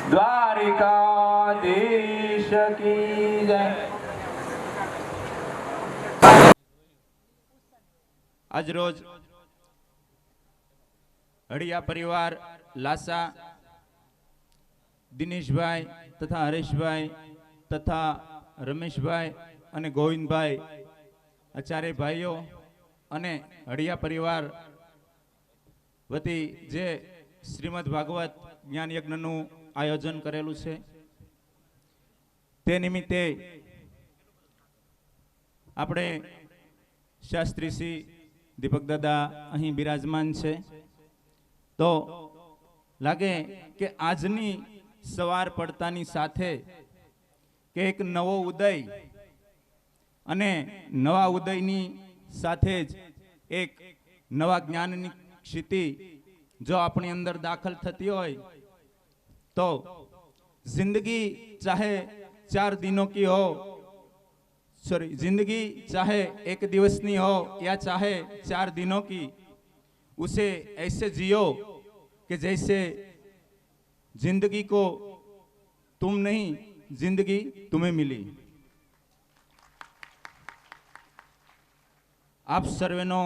દ્વારિકાધીશ કી જય। આજ રોજ હળિયા પરિવાર લાસા દિનેશભાઈ તથા હરેશભાઈ તથા રમેશભાઈ અને ગોવિંદભાઈ આ ચારેય ભાઈઓ અને હળિયા પરિવાર વતી જે શ્રીમદ ભાગવત જ્ઞાન યજ્ઞનું આયોજન કરેલું છે તે નિમિત્તે આપણે શાસ્ત્રી શ્રી દીપક દાદા અહીં બિરાજમાન છે તો લાગે કે આજની સવાર પડતાની સાથે કે એક નવો ઉદય અને નવા ઉદયની સાથે જ એક નવા જ્ઞાનની ક્ષિતિ જો આપણી અંદર દાખલ થતી હોય તો जिंदगी चाहे 4 दिनों की हो जिंदगी चाहे एक दिवसनी हो या चाहे 4 दिनों की उसे ऐसे जियो कि जैसे जिंदगी को तुम नहीं जिंदगी तुम्हें मिली। आप सर्वेनो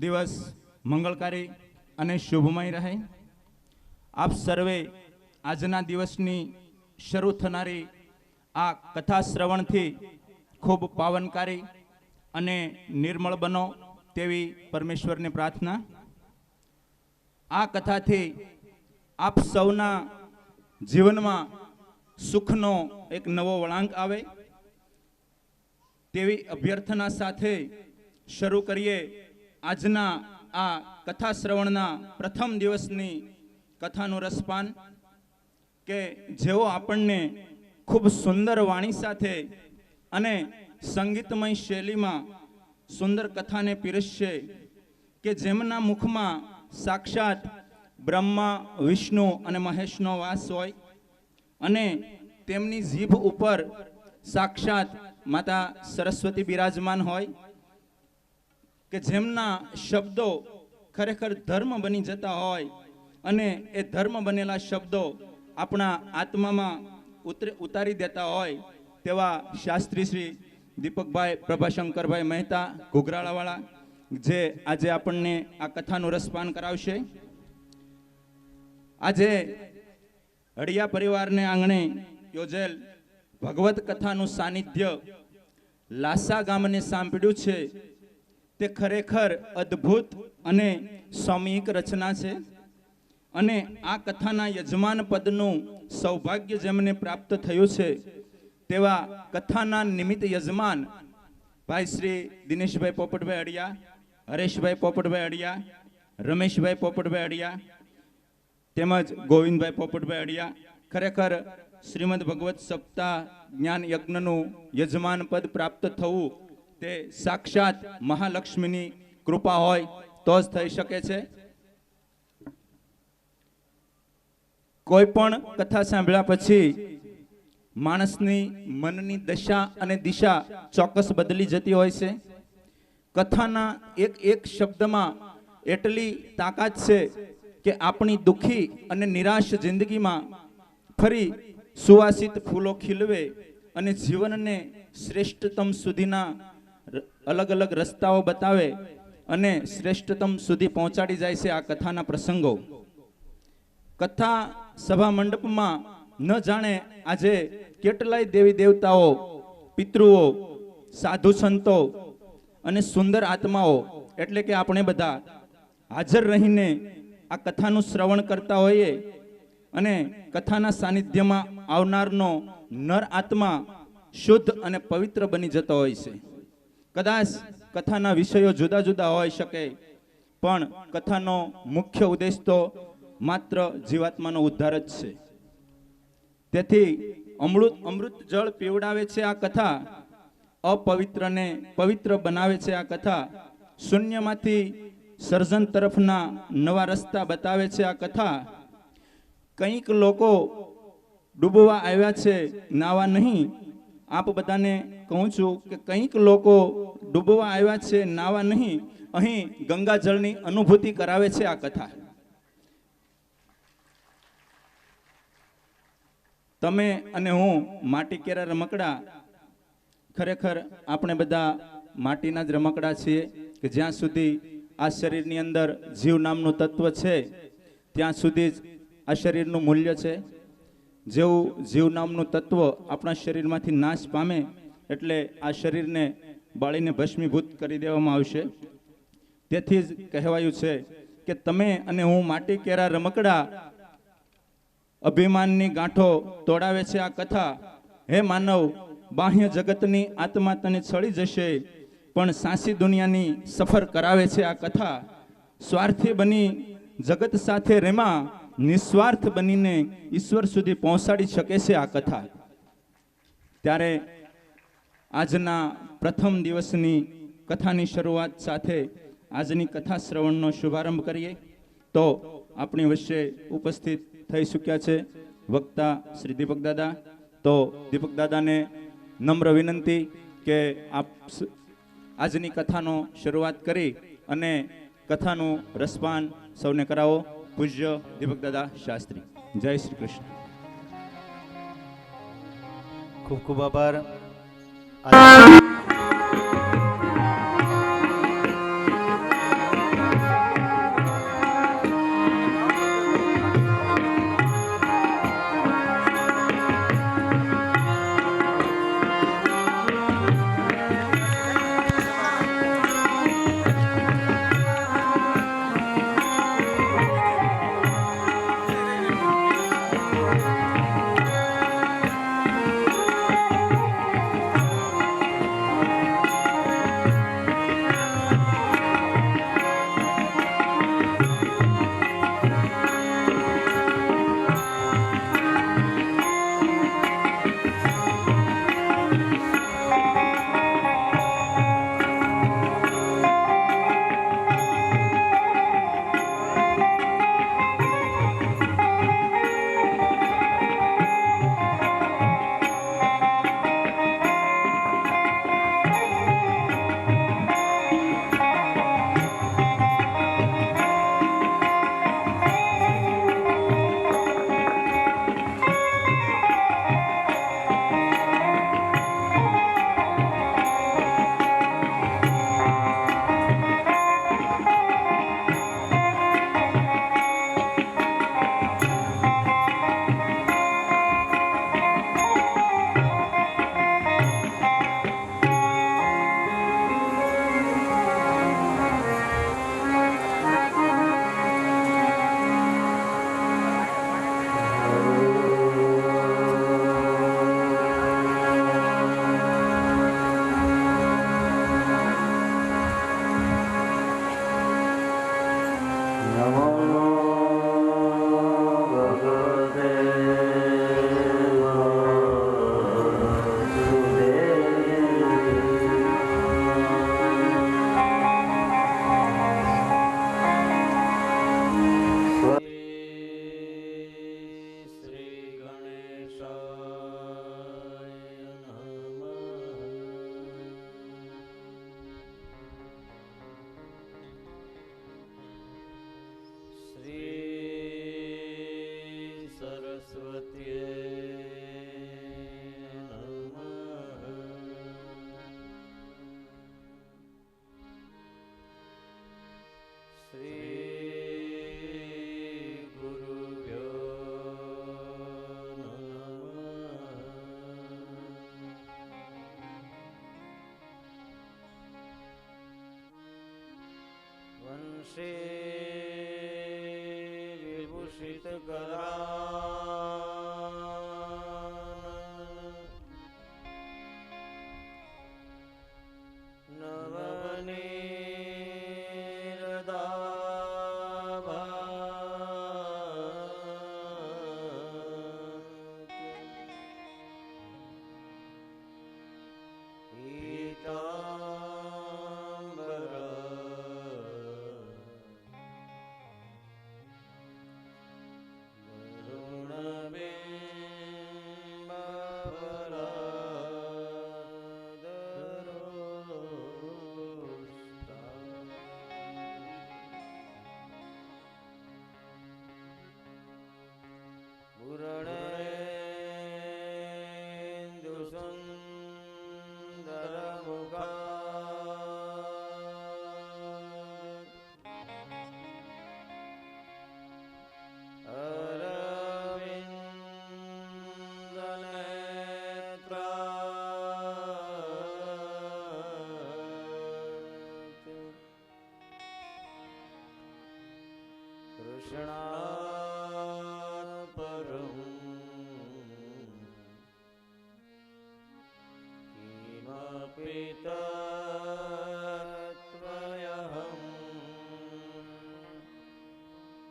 दिवस मंगलकारी અને શુભમય રહે। આપ સર્વે આજના દિવસની શરૂ થનારી આ કથા શ્રવણથી ખૂબ પાવનકારી અને નિર્મળ બનો તેવી પરમેશ્વરની પ્રાર્થના। આ કથાથી આપ સૌના જીવનમાં સુખનો એક નવો વળાંક આવે તેવી અભ્યર્થના સાથે શરૂ કરીએ આજના આ કથા શ્રવણના પ્રથમ દિવસની કથાનું રસપાન કે જેઓ આપણને ખૂબ સુંદર વાણી સાથે અને સંગીતમય શૈલીમાં સુંદર કથાને પીરસશે કે જેમના મુખમાં સાક્ષાત બ્રહ્મા વિષ્ણુ અને મહેશનો વાસ હોય અને તેમની જીભ ઉપર સાક્ષાત માતા સરસ્વતી બિરાજમાન હોય કે જેમના શબ્દો ખરેખર ધર્મ બની જતા હોય અને એ ધર્મ બનેલા શબ્દો આપણા આત્મામાં ઉતારી દેતા હોય તેવા શાસ્ત્રી શ્રી દીપકભાઈ પ્રભાશંકરભાઈ મહેતા ઘુઘરાળાવાળા જે આજે આપણને આ કથાનું રસપાન કરાવશે। આજે હળિયા પરિવારને આંગણે યોજેલ ભગવત કથાનું સાનિધ્ય લાસા ગામને સાંભળ્યું છે તે ખરેખર અદ્ભુત અને સામૂહિક રચના છે અને આ કથાના યજમાન પદનું સૌભાગ્ય જેમને પ્રાપ્ત થયું છે તેવા કથાના નિમિત્ત યજમાન ભાઈ શ્રી દિનેશભાઈ પોપટભાઈ અડિયા, હરેશભાઈ પોપટભાઈ અડિયા, રમેશભાઈ પોપટભાઈ અડિયા તેમજ ગોવિંદભાઈ પોપટભાઈ અડિયા ખરેખર શ્રીમદ ભગવત સપ્તાહ જ્ઞાન યજ્ઞનું યજમાન પદ પ્રાપ્ત થવું તે સાક્ષાત મહાલક્ષ્મીની કૃપા હોય તો જ થઈ શકે છે। કોઈ પણ કથા સાંભળ્યા પછી માણસની મનની દશા અને દિશા ચોક્કસ બદલી જતી હોય છે। કથાના એક એક શબ્દમાં એટલી તાકાત છે કે આપણી દુઃખી અને નિરાશ જિંદગીમાં ફરી સુવાસિત ફૂલો ખીલવે અને જીવનને શ્રેષ્ઠતમ સુધીના અલગ અલગ રસ્તાઓ બતાવે અને શ્રેષ્ઠતમ સુધી પહોંચાડી જાય છે આ કથાના પ્રસંગો। કથા સભા મંડપમાં ન જાણે આજે કેટલાય દેવી દેવતાઓ, પિતૃઓ, સાધુ સંતો અને સુંદર આત્માઓ એટલે કે આપણે બધા હાજર રહીને આ કથાનું શ્રવણ કરતા હોઈએ અને કથાના સાનિધ્યમાં આવનારનો નર આત્મા શુદ્ધ અને પવિત્ર બની જતો હોય છે। કદાચ કથાના વિષયો જુદા જુદા હોઈ શકે પણ કથાનો મુખ્ય ઉદ્દેશ તો માત્ર જીવાત્માનો ઉદ્ધાર જ છે। તેથી અમૃત જળ પીવડાવે છે આ કથા, અપવિત્રને પવિત્ર બનાવે છે આ કથા, શૂન્યમાંથી સર્જન તરફના નવા રસ્તા બતાવે છે આ કથા। કંઈક લોકો ડૂબવા આવ્યા છે, નાવા નહીં। આપ બધાને કહું છું કે કંઈક લોકો ડૂબવા આવ્યા છે, નાવા નહીં। અહીં ગંગાજળની અનુભૂતિ કરાવે છે આ કથા। તમે અને હું માટી કેરા રમકડા, ખરેખર આપણે બધા માટીના જ રમકડા છીએ કે જ્યાં સુધી આ શરીરની અંદર જીવ નામનું તત્વ છે ત્યાં સુધી જ આ શરીરનું મૂલ્ય છે. જેવું જીવ નામનું તત્વ આપણા શરીરમાંથી નાશ પામે એટલે આ શરીરને બાળીને ભસ્મીભૂત કરી દેવામાં આવશે. તેથી જ કહેવાયું છે કે તમે અને હું માટી કેરા રમકડા, અભિમાનની ગાંઠો તોડાવે છે આ કથા. હે માનવ, બાહ્ય જગતની આત્મા તને છળી જશે, પણ સાંસી દુનિયાની સફર કરાવે છે આ કથા. સ્વાર્થી બની જગત સાથે રેમાં, નિસ્વાર્થ બનીને ઈશ્વર સુધી પહોંચાડી શકે છે આ કથા. ત્યારે આજના પ્રથમ દિવસની કથાની શરૂઆત સાથે આજની કથા શ્રવણનો શુભારંભ કરીએ. તો આપણી વચ્ચે ઉપસ્થિત થઈ ચૂક્યા છે વક્તા શ્રી દીપક દાદા. તો દીપક દાદાને નમ્ર વિનંતી કે આપ આજની કથાનો શરૂઆત કરી અને કથાનું રસપાન સૌને કરાવો. પૂજ્ય દીપક દાદા શાસ્ત્રી. જય શ્રી કૃષ્ણ. ખૂબ ખૂબ આભાર. વંશે વિભૂષિત કરા पितत्वयहं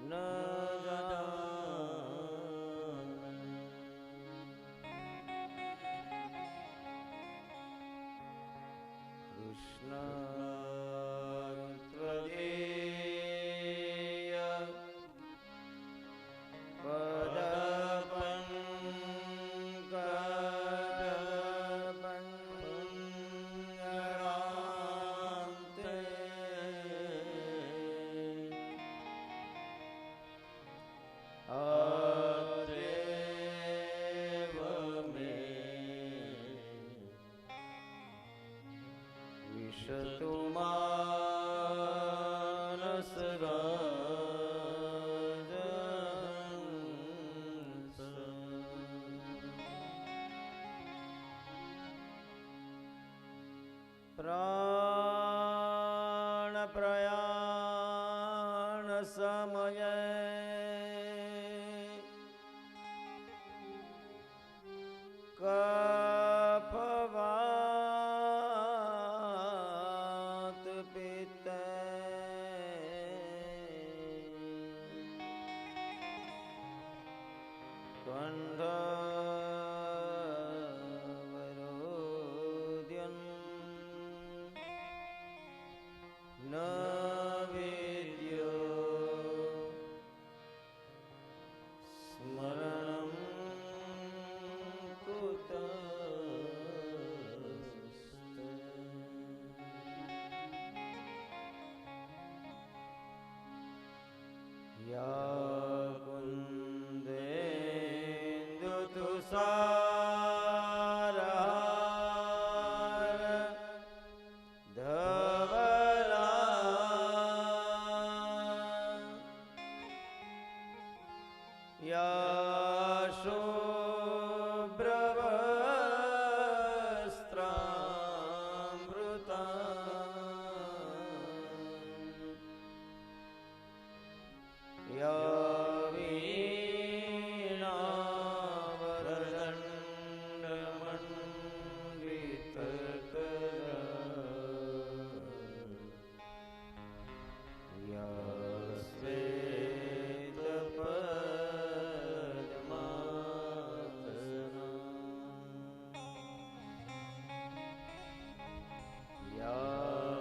न जानामि। कृष्णत्वदीय पदपङ्कजपङ्गरान्ते अदेव मे विशतु मानसराजन्स। प्राणप्रयाण समये कफवात पित्ते कंठवरोध्यन् न विद्यो स्मरणं कुतस्ते। या कुन्देन्दुतुषारहार धवला या शुभ्रवस्त्रामृता या वीणावरदण्डमण्डितकरा या श्वेतपद्मासना या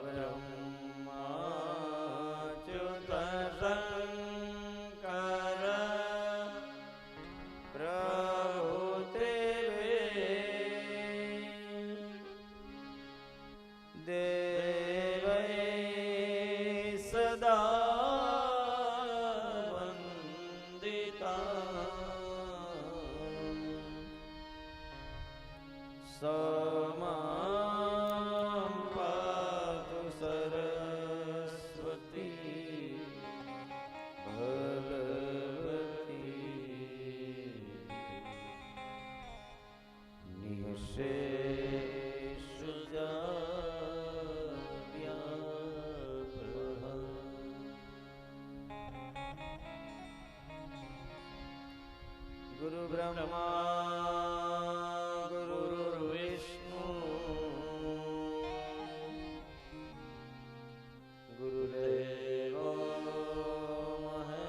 ब्रह्माच्युतशङ्कर प्रभुते देवै सदा वन्दिता सा मां पातु सरस्वती भगवती निःशेषजाव्याप्रभा। गुरु ब्रह्मा गुरुर्विष्णु गुरुदेवो महेश्वर।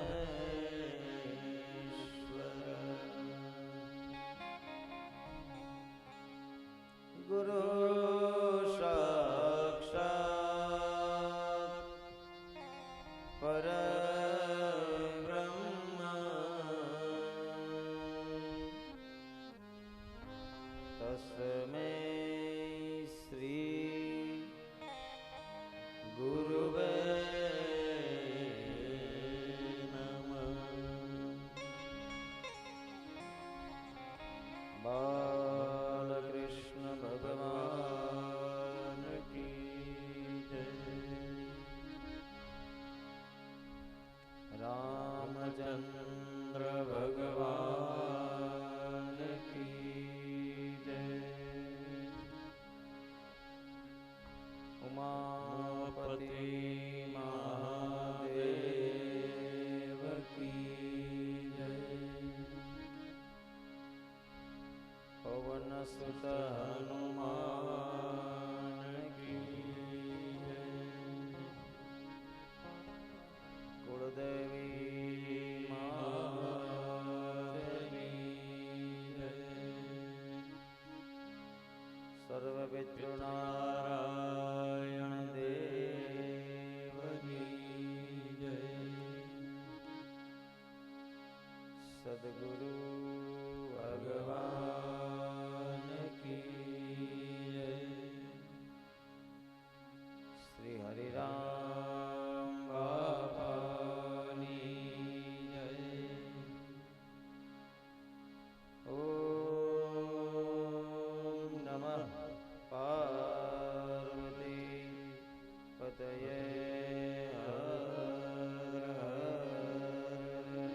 गुरु साक्षात् परब्रह्म तस्मै श्री गुरुवे नमः। बालकृष्ण भगवान की जय। रामचंद्र भगवान की जय। उमापति महादेव की जय। पवन सुत हनुमान સર્વપિતૃનારાયણ દેવ કી જય. સદગુરુ ભગવાન કી જય. શ્રી હરિરામ બાપાની જય. ઓમ નમઃ પાર્વતી પતયે. હર હર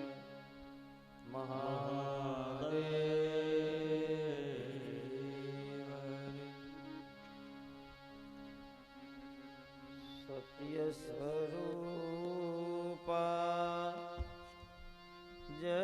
મહાદેવ. સત્ય સ્વરૂપા જય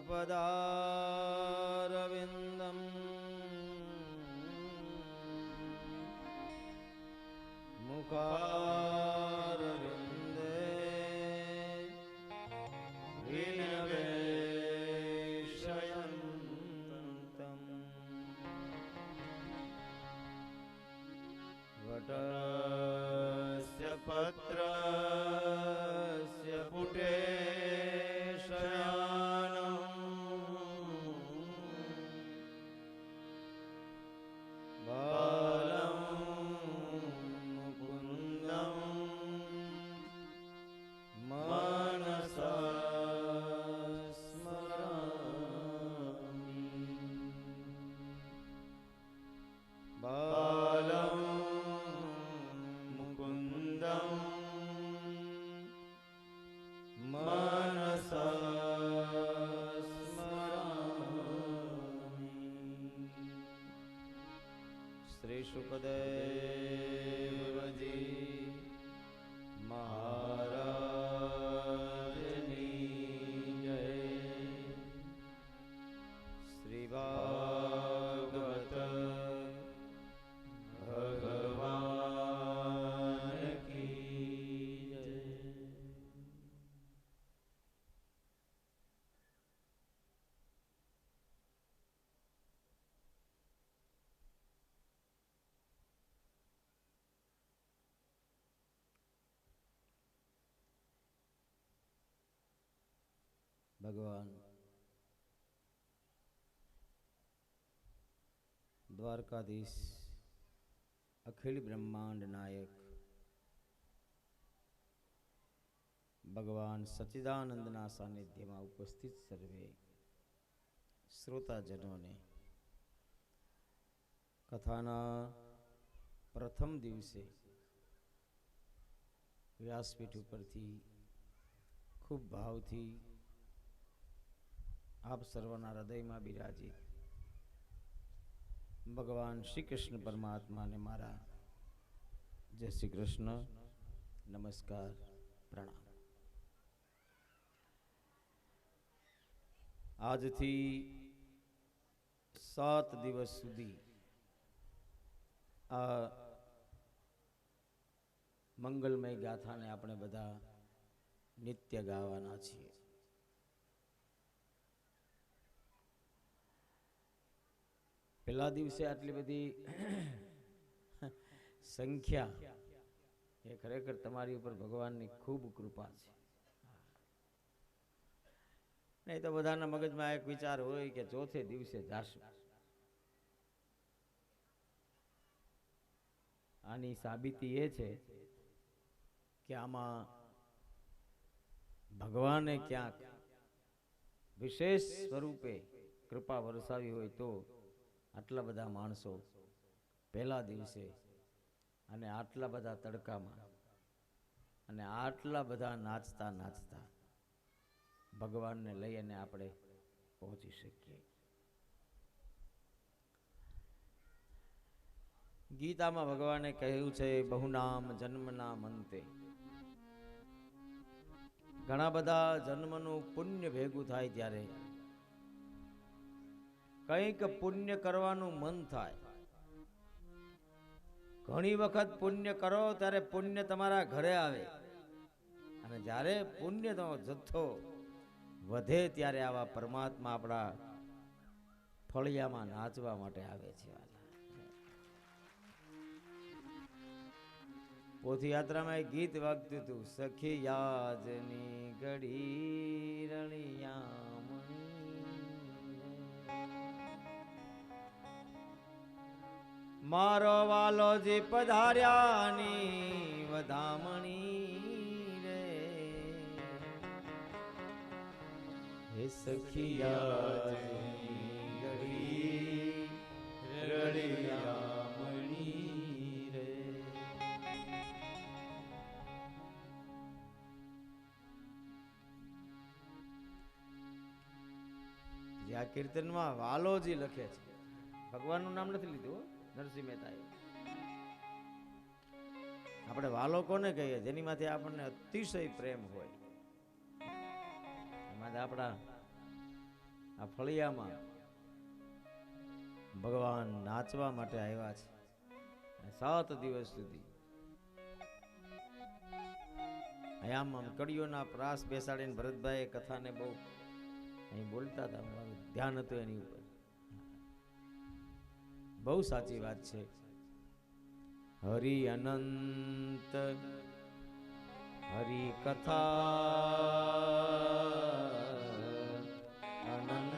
पदारविन्दम् मुखारविन्दे विनिवेशयन्तम् वटस्य पत्रस्य पुटे शयानम् बालं मुकुन्दं मनसा स्मरामि बालं मुकुन्दं मनसा स्मरामि। श्री शुकदेव जी महाराजनी जय। श्री भागवत भगवान की जय। भगवान द्वारकाधीश अखिल ब्रह्मांड नायक भगवान सच्चिदानंदना सानिध्यમાં ઉપસ્થિત સર્વે શ્રોતાજનોને કથાના પ્રથમ દિવસે વ્યાસપીઠ ઉપરથી ખૂબ ભાવથી આપ સર્વના હૃદયમાં બિરાજિત ભગવાન શ્રી કૃષ્ણ પરમાત્માને મારા જય શ્રી કૃષ્ણ, નમસ્કાર, પ્રણામ. આજથી 7 દિવસ સુધી આ મંગલમય ગાથાને આપણે બધા નિત્ય ગાવાના છીએ. પહેલા દિવસે આટલી બધી સંખ્યા એ ખરેખર તમારી ઉપર ભગવાનની ખૂબ કૃપા છે. નહીં તો બધાના મગજમાં એક વિચાર હોય કે ચોથે દિવસે જાશું. આની સાબિતી એ છે કે આમાં ભગવાને ક્યાંક વિશેષ સ્વરૂપે કૃપા વરસાવી હોય તો આટલા બધા માણસો પહેલા દિવસે અને આટલા બધા તડકામાં અને આટલા બધા નાચતા નાચતા ભગવાનને લઈ અને આપણે પહોંચી શકીએ. ગીતામાં ભગવાને કહ્યું છે બહુનામ જન્મના મંતે, ઘણા બધા જન્મનું પુણ્ય ભેગું થાય ત્યારે કંઈક પુણ્ય કરવાનું મન થાય. ઘણી વખત પુણ્ય કરો ત્યારે પુણ્ય તમારા ઘરે આવે અને જ્યારે પુણ્યનો જથ્થો વધે ત્યારે આવા પરમાત્મા આપણા ફળિયામાં નાચવા માટે આવે છે. પોથી યાત્રામાં એક ગીત વાગતું હતું, સખી યાજની ઘડી રણિયામણી, મારો વાલોજી પધાર્યાની વધામણી રે, હે સખી યાજની ઘડી રણિયામણી રે. આ કીર્તનમાં વાલોજી લખે છે, ભગવાનનું નામ નથી લીધું નરસિંહ મહેતાએ. આપણે વાલો કોને કહીએ? જેની માથે આપણને અતિશય પ્રેમ હોય. એમાં આપણા આ ફળિયામાં ભગવાન નાચવા માટે આવ્યા છે અને 7 દિવસ સુધી આમ કડીઓના પ્રાસ બેસાડીને ભરતભાઈ કથાને બહુ અહીં બોલતા હતા, મારું ધ્યાન હતું એની ઉપર. બહુ સાચી વાત છે. હરિ અનંત હરિ કથા અનંત.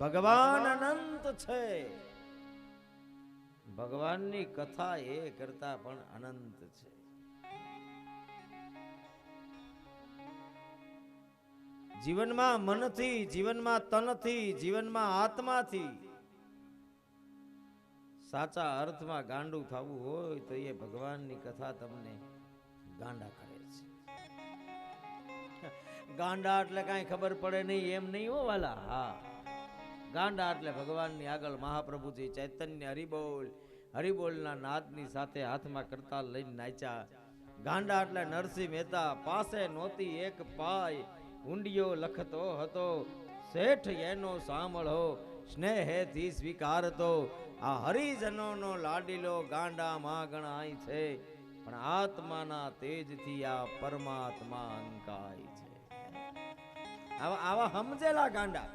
ભગવાન અનંત છે. ભગવાનની કથા એ કરતા પણ અનંત છે. જીવનમાં મનથી, જીવનમાં તનથી, જીવનમાં આત્માથી સાચા અર્થમાં ગાંડું થવું હોય તો એ ભગવાનની કથા તમને ગાંડા કરે છે. ગાંડા એટલે કાંઈ ખબર પડે નહીં એમ નહીં હો વાલા. હા, ગાંડા એટલે ભગવાનની આગળ મહાપ્રભુજી ચૈતન્ય હરિબોલના નાદની સાથે હાથમાં કરતાલ લઈને નાચ્યા. ગાંડા એટલે નરસિંહ મહેતા પાસે નહોતી એક પાય, ઊંડિયો લખતો હતો શેઠ એનો સાંભળો, સ્નેહેથી સ્વીકારતો. આ હરિજનોનો લાડીલો ગાંડામાં ગણાય છે, પણ આત્માના તેજથી આ પરમાત્મા અંકાય છે. આવા સમજેલા ગાંડા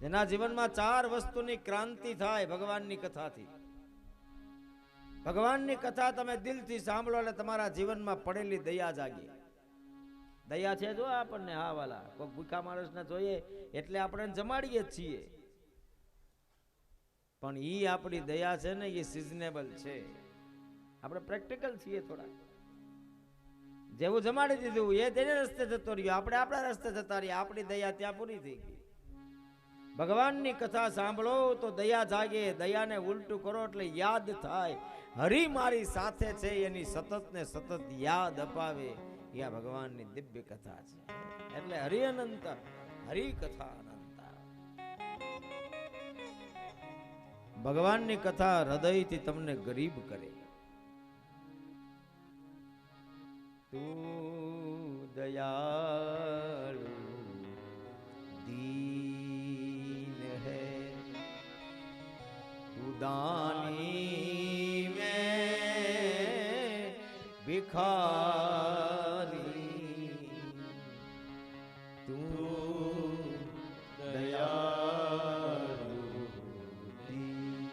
જેના જીવનમાં 4 વસ્તુની ક્રાંતિ થાય ભગવાનની કથાથી. ભગવાનની કથા તમે દિલથી સાંભળો એટલે તમારા જીવનમાં પડેલી દયા જાગે. દયા છે જો આપણને. હા વાલા, કોઈ ભૂખા માણસને જોઈએ એટલે આપણે જમાડીએ જ છીએ, પણ ઈ આપણી દયા છે ને એ સિઝનેબલ છે. આપણે પ્રેક્ટિકલ છીએ થોડા. જેવું જમાડી દીધું એ તેને રસ્તે જતો રહ્યો, આપણે આપણા રસ્તે જતા રહ્યા. આપણી દયા ત્યાં પૂરી થઈ ગઈ. ભગવાનની કથા સાંભળો તો દયા જાગે. દયાને ઉલટું કરો એટલે યાદ થાય હરિ મારી સાથે છે, એની સતત ને સતત યાદ અપાવે. એ આ ભગવાનની દિવ્ય કથા છે. એટલે હરિ અનંત, હરિ કથા અનંત. ભગવાનની કથા હૃદયથી તમને ગરીબ કરે. તું દયાળુ दीन है, तू दानी में भिखारी, तू दयालु दीन.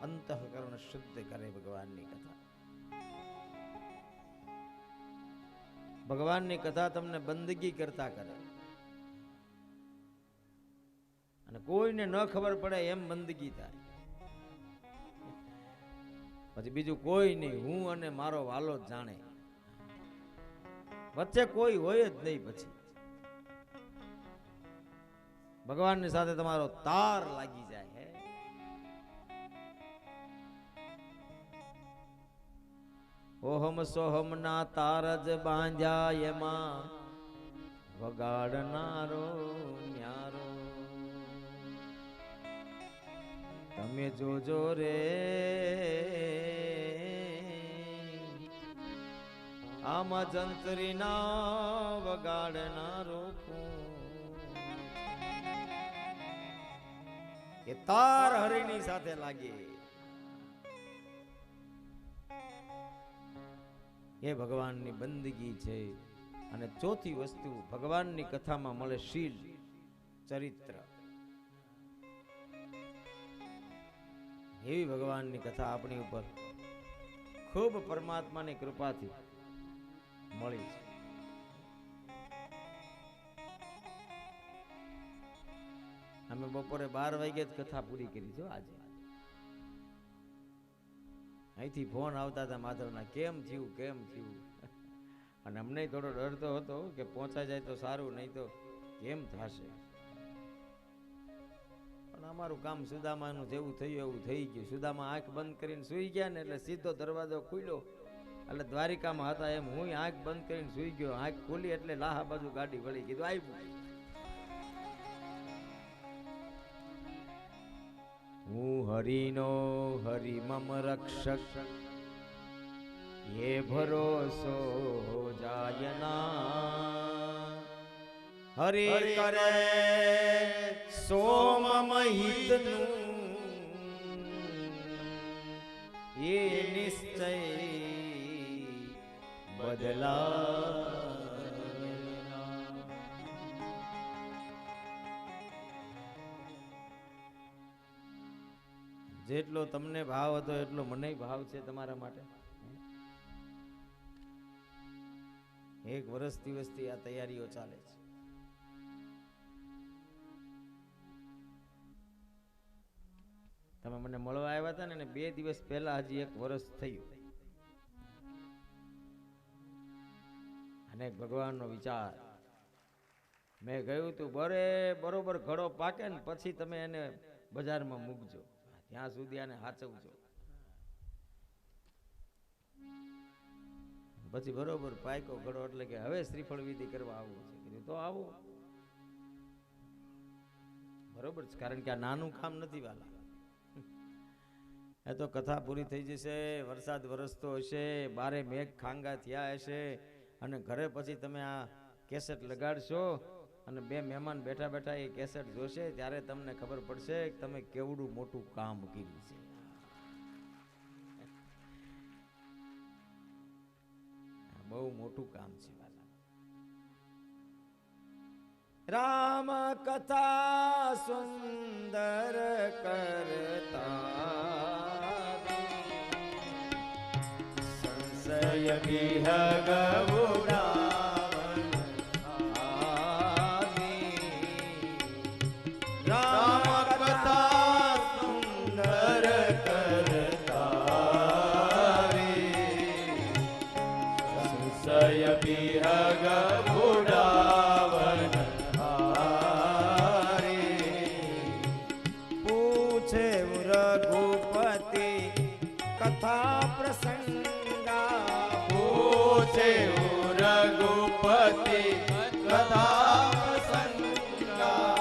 अंतःकरण शुद्ध करे ભગવાનની કથા. ભગવાનની કથા તમને બંદગી કરતા કરે, અને કોઈને ન ખબર પડે એમ બંદગી થાય. પછી બીજું કોઈ નહીં, હું અને મારો વાલો જ જાણે. વચ્ચે કોઈ હોય જ નહીં. પછી ભગવાનની સાથે તમારો તાર લાગી જાય. હે, ઓહમ સોહમ ના તારજ બાંધ્યા, એમાં વગાડનારો ન્યારો. તમે જોજો રે આમાં જંત્રી ના વગાડનારો એ તાર હરિની સાથે લાગે. એ ભગવાનની બંદગી છે. અને ચોથી વસ્તુ ભગવાનની કથામાં મળે શીલ, ચરિત્ર. એવી ભગવાનની કથા આપણી ઉપર ખૂબ પરમાત્માની કૃપાથી મળી છે. અમે બપોરે 12 વાગે જ કથા પૂરી કરી છો. આજે અહીંથી ફોન આવતા હતા માધવના, કેમ થયું કેમ થયું. અને અમને થોડો ડર તો હતો કે પહોંચાઈ જાય તો સારું, નહીં તો કેમ થશે. પણ અમારું કામ સુદામાનું જેવું થયું એવું થઈ ગયું. સુદામા આંખ બંધ કરીને સૂઈ ગયા ને એટલે સીધો દરવાજો ખુલ્યો. એટલે દ્વારિકામાં હતા એમ હું આંખ બંધ કરીને સૂઈ ગયો. આંખ ખુલી એટલે લાહા બાજુ ગાડી વળી. કીધું આવ્યું. હું હરિનો હરિ મમ રક્ષક એ ભરોસો જાયના હરિ કરે સોમમ હિતનું એ નિશ્ચય બદલા જેટલો તમને ભાવ હતો એટલો મને ભાવ છે તમારા માટે. એક વર્ષ દિવસથી આ તૈયારીઓ ચાલે છે. તમે મને મળવા આવ્યા હતા ને 2 દિવસ પહેલા હજી 1 વર્ષ થયું. અને ભગવાનનો વિચાર મેં કહ્યું તું બરોબર ઘડો પાકે ને પછી તમે એને બજારમાં મૂકજો, ત્યાં સુધી આને હાચવજો. પછી બરોબર પાયકો ઘડો એટલે કે હવે શ્રીફળ વિધિ કરવા આવવું છે. કીધું તો આવો. બરોબર છે, કારણ કે આ નાનું કામ નથી વાલા. એ તો કથા પૂરી થઈ જશે, વરસાદ વરસતો હશે, બારે મેઘ ખાંગા થયા હશે અને ઘરે પછી તમે આ કેસેટ લગાડશો અને 2 મહેમાન બેઠા બેઠા એ કેસેટ જોશે ત્યારે તમને ખબર પડશે કે તમે કેવડું મોટું કામ કર્યું છે. બહુ મોટું કામ છે વાલા. રામ કથા સુંદર કરતા સંશય વિહગ કથા પ્રસંગા પૂછે રઘુપતિ કથા પ્રસંગા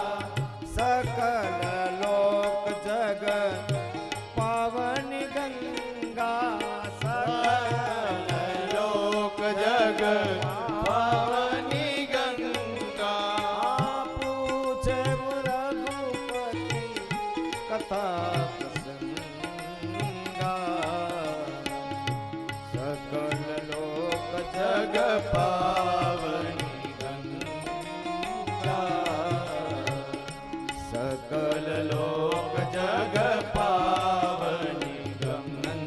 સકલ લોક જગ પાવન ગંગા સકલ લોક જગ પાવની ગંગા પૂછે રઘુપતિ કથા જગ પાવની ગંગા સકલ લોક જગ પાવની ગંગા.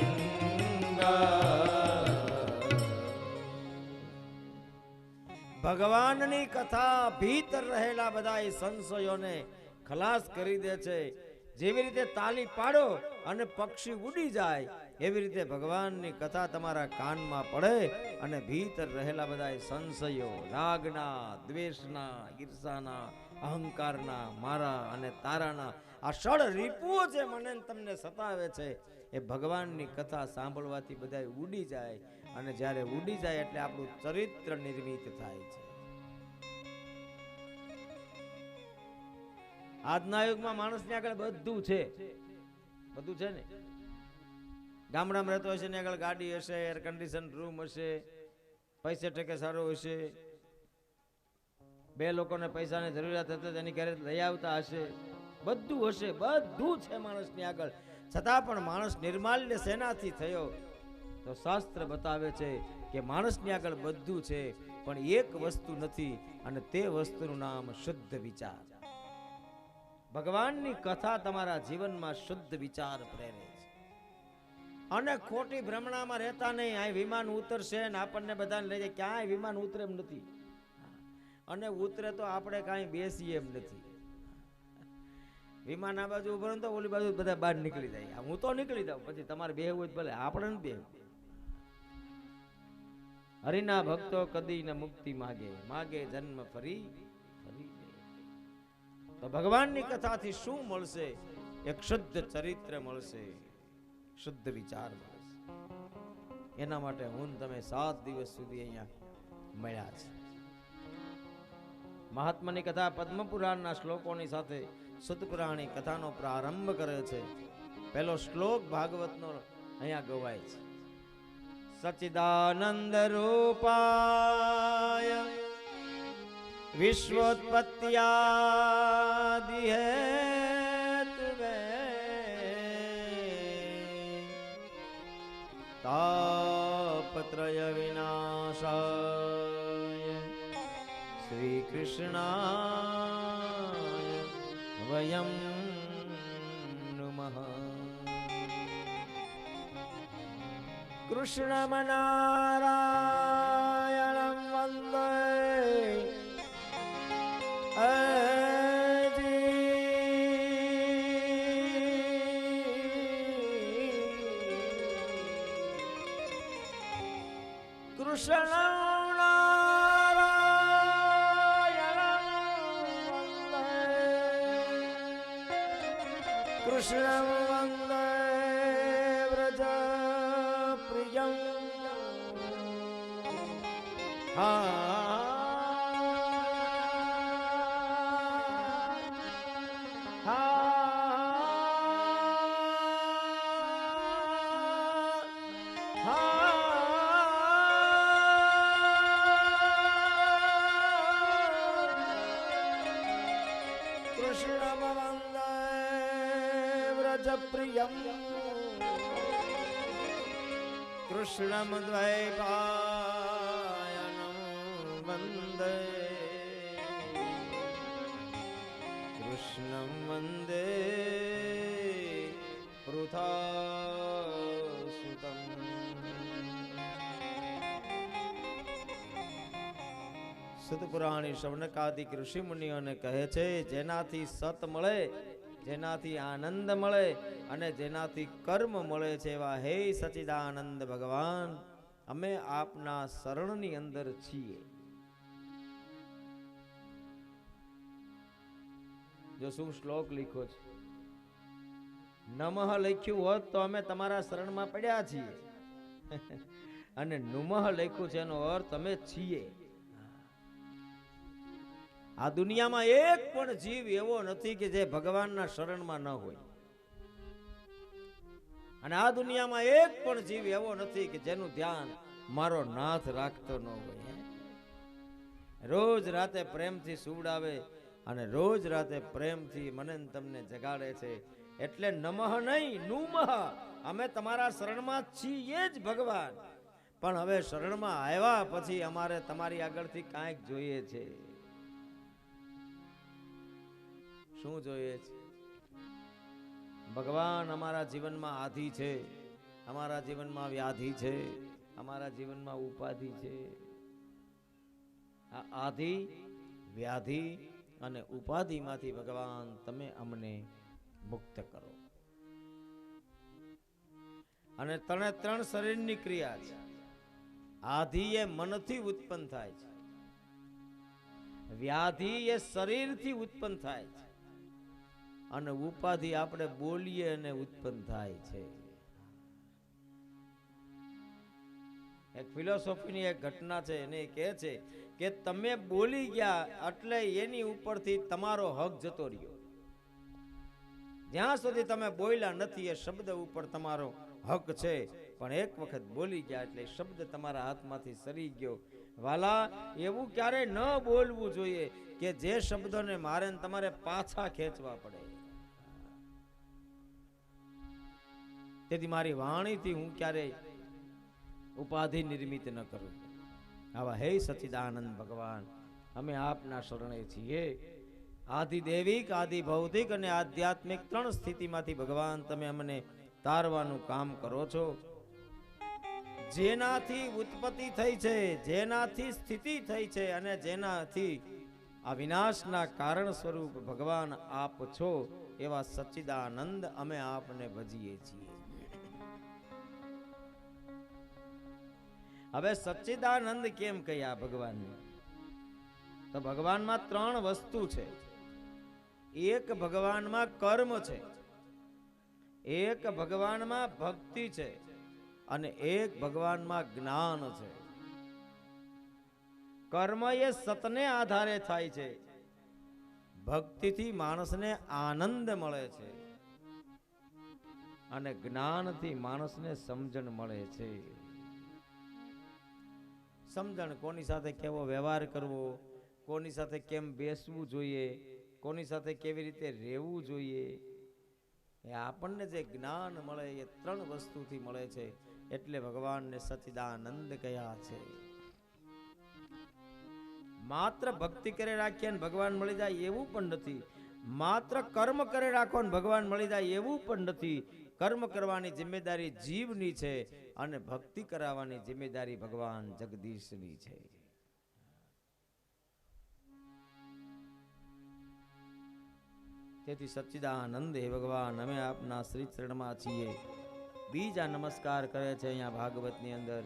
ભગવાનની કથા ભીતર રહેલા બધા સંશયોને ખલાસ કરી દે છે. જેવી રીતે તાલી પાડો અને પક્ષી ઉડી જાય એવી રીતે ભગવાનની કથા તમારા કાનમાં પડે અને ભીતર રહેલા બધા સંશયો, રાગના, દ્વેષના, ઈર્ષાના, અહંકારના, મારા અને તારાના આ ષડ રીપુઓ જે મને તમને સતાવે છે એ ભગવાનની કથા સાંભળવાથી બધા ઉડી જાય. અને જ્યારે ઉડી જાય એટલે આપણું ચરિત્ર નિર્મિત થાય છે. આજના યુગમાં માણસની આગળ બધું છે ને. ગામડામાં રહેતો હશે ને આગળ ગાડી હશે, એર કન્ડિશન રૂમ હશે, પૈસે ટકે સારો હશે, 2 લોકોને પૈસાની જરૂરિયાત હશે તેની ઘરે લઈ આવતા હશે, બધું હશે, બધું છે માણસની આગળ. છતાં પણ માણસ નિર્માલ્ય શેનાથી થયો? તો શાસ્ત્ર બતાવે છે કે માણસની આગળ બધું છે પણ એક વસ્તુ નથી અને તે વસ્તુનું નામ શુદ્ધ વિચાર. ભગવાનની કથા તમારા જીવનમાં શુદ્ધ વિચાર પ્રેરે છે. અને ખોટી ભ્રમણામાં રહેતા નહીં. આ વિમાન ઉતરશે ને આપણને બધાને લઈ જાય, ક્યાંય વિમાન ઉતરે એમ નથી. અને ઉતરે તો આપણે કાંઈ બેસીએ એમ નથી. વિમાન આ બાજુ ઉભો તો ઓલી બાજુ બધા બહાર નીકળી જાય. હું તો નીકળી જાઉં, પછી તમારે બેહવું હોય ભલે, આપણે નથી બેહવું. હરિના ભક્તો કદી ન મુક્તિ માગે, માગે જન્મ ફરી ફરી. તો ભગવાનની કથાથી શું મળશે? એક શુદ્ધ ચરિત્ર મળશે, શુદ્ધ વિચાર મળશે. એના માટે હું તમે 7 દિવસ સુધી અહીંયા મળ્યા છે. મહાત્માની કથા પદ્મ પુરાણના શ્લોકોની સાથે સુત પુરાણની કથાનો પ્રારંભ કરે છે. પેલો શ્લોક ભાગવતનો અહીંયા ગવાય છે. સચ્ચિદાનંદ રૂપાય વિશ્વોત્પત્યાદિ હેતુવે તાપત્રય વિનાશાય શ્રી કૃષ્ણાય વયમ નમઃ. કૃષ્ણમનારાયણં વંદે કૃષ્ણ વંદે વ્રજ પ્રિયમ. કૃષ્ણ વંદે વ્રજ પ્રિયમ કૃષ્ણમ દ્વૈપાયનમ વંદે કૃષ્ણમ વંદે પૃથાસુતમ. સતપુરાણી શૌનકાદિક ઋષિ મુનિઓને કહે છે, જેનાથી સત મળે, જેનાથી આનંદ મળે અને જેનાથી કર્મ મળે છે એવા હે સચ્ચિદાનંદ ભગવાન, અમે આપના શરણની અંદર છીએ. જો શું શ્લોક લખ્યો છે, નમઃ લખ્યું હોત તો અમે તમારા શરણમાં પડ્યા છીએ, અને નુમઃ લખ્યું છે એનો અર્થ અમે છીએ. આ દુનિયામાં એક પણ જીવ એવો નથી કે જે ભગવાનના શરણમાં ન હોય, અને આ દુનિયામાં એક પણ જીવ એવો નથી કે જેનું ધ્યાન મારો નાથ રાખતો ન હોય. રોજ રાતે પ્રેમથી સુવડાવે અને રોજ રાતે પ્રેમથી મને ને તમને જગાડે છે. એટલે નમઃ નહીં, નુમઃ, અમે તમારા શરણમાં છીએ જ ભગવાન. પણ હવે શરણમાં આવ્યા પછી અમારે તમારી આગળથી કાંઈક જોઈએ છે. શું જોઈએ છે? ભગવાન અમારા જીવનમાં આધિ છે, અમારા જીવનમાં વ્યાધિ છે, અમારા જીવનમાં ઉપાધિ છે. આ આધિ, વ્યાધિ અને ઉપાધિમાંથી ભગવાન તમે અમને મુક્ત કરો. અને ત્રણ શરીરની ક્રિયા છે. આધિ એ મનથી ઉત્પન્ન થાય છે, વ્યાધિ એ શરીરથી ઉત્પન્ન થાય છે, અને ઉપાધિ આપણે બોલીએ અને ઉત્પન્ન થાય છે. એક ફિલોસોફીની એક ઘટના છે, એને કહે છે કે તમે બોલી ગયા એટલે એની ઉપરથી તમારો હક જતો રહ્યો. જ્યાં સુધી તમે બોલ્યા નથી એ શબ્દ ઉપર તમારો હક છે, પણ એક વખત બોલી ગયા એટલે શબ્દ તમારા હાથમાંથી સરી ગયો. વાલા, એવું ક્યારે ન બોલવું જોઈએ કે જે શબ્દોને મારે ને તમારે પાછા ખેંચવા પડે. તેથી મારી વાણીથી હું ક્યારેય ઉપાધિ નિર્મિત ન કરું. આવા હે સચ્ચિદાનંદ ભગવાન, અમે આપના શરણે છીએ. આદિ દૈવિક, આદિ ભૌતિક અને આધ્યાત્મિક ત્રણ સ્થિતિમાંથી ભગવાન તમે અમને તારવાનું કામ કરો છો. જેનાથી ઉત્પત્તિ થઈ છે, જેનાથી સ્થિતિ થઈ છે અને જેનાથી આ વિનાશના કારણ સ્વરૂપ ભગવાન આપ છો, એવા સચ્ચિદાનંદ અમે આપને ભજીએ છીએ. હવે સચ્ચિદાનંદ કેમ કહ્યા ભગવાનને? તો ભગવાનમાં ત્રણ વસ્તુ છે. એક ભગવાનમાં કર્મ છે, એક ભગવાનમાં ભક્તિ છે, અને એક ભગવાનમાં જ્ઞાન છે. કર્મ એ સતને આધારે થાય છે, ભક્તિથી માણસને આનંદ મળે છે, અને જ્ઞાનથી માણસને સમજણ મળે છે. સમજણ કોની સાથે કેવો વ્યવહાર કરવો, કોની સાથે કેમ બેસવું જોઈએ, કોની સાથે કેવી રીતે રહેવું જોઈએ, એ આપણને જે જ્ઞાન મળે એ 3 વસ્તુથી મળે છે. એટલે ભગવાનને સચ્ચિદાનંદ કહ્યા છે. માત્ર ભક્તિ કરે રાખીએ ને ભગવાન મળી જાય એવું પણ નથી. માત્ર કર્મ કરે રાખો ને ભગવાન મળી જાય એવું પણ નથી. કર્મ કરવાની જિમ્મેદારી જીવની છે અને ભક્તિ કરાવવાની જિમ્મેદારી ભગવાન જગદીશની છે. તેથી સચ્ચિદાનંદ હે ભગવાન, અમે આપના શ્રી ચરણમાં છીએ. બીજા નમસ્કાર કરે છે અહીંયા ભાગવતની અંદર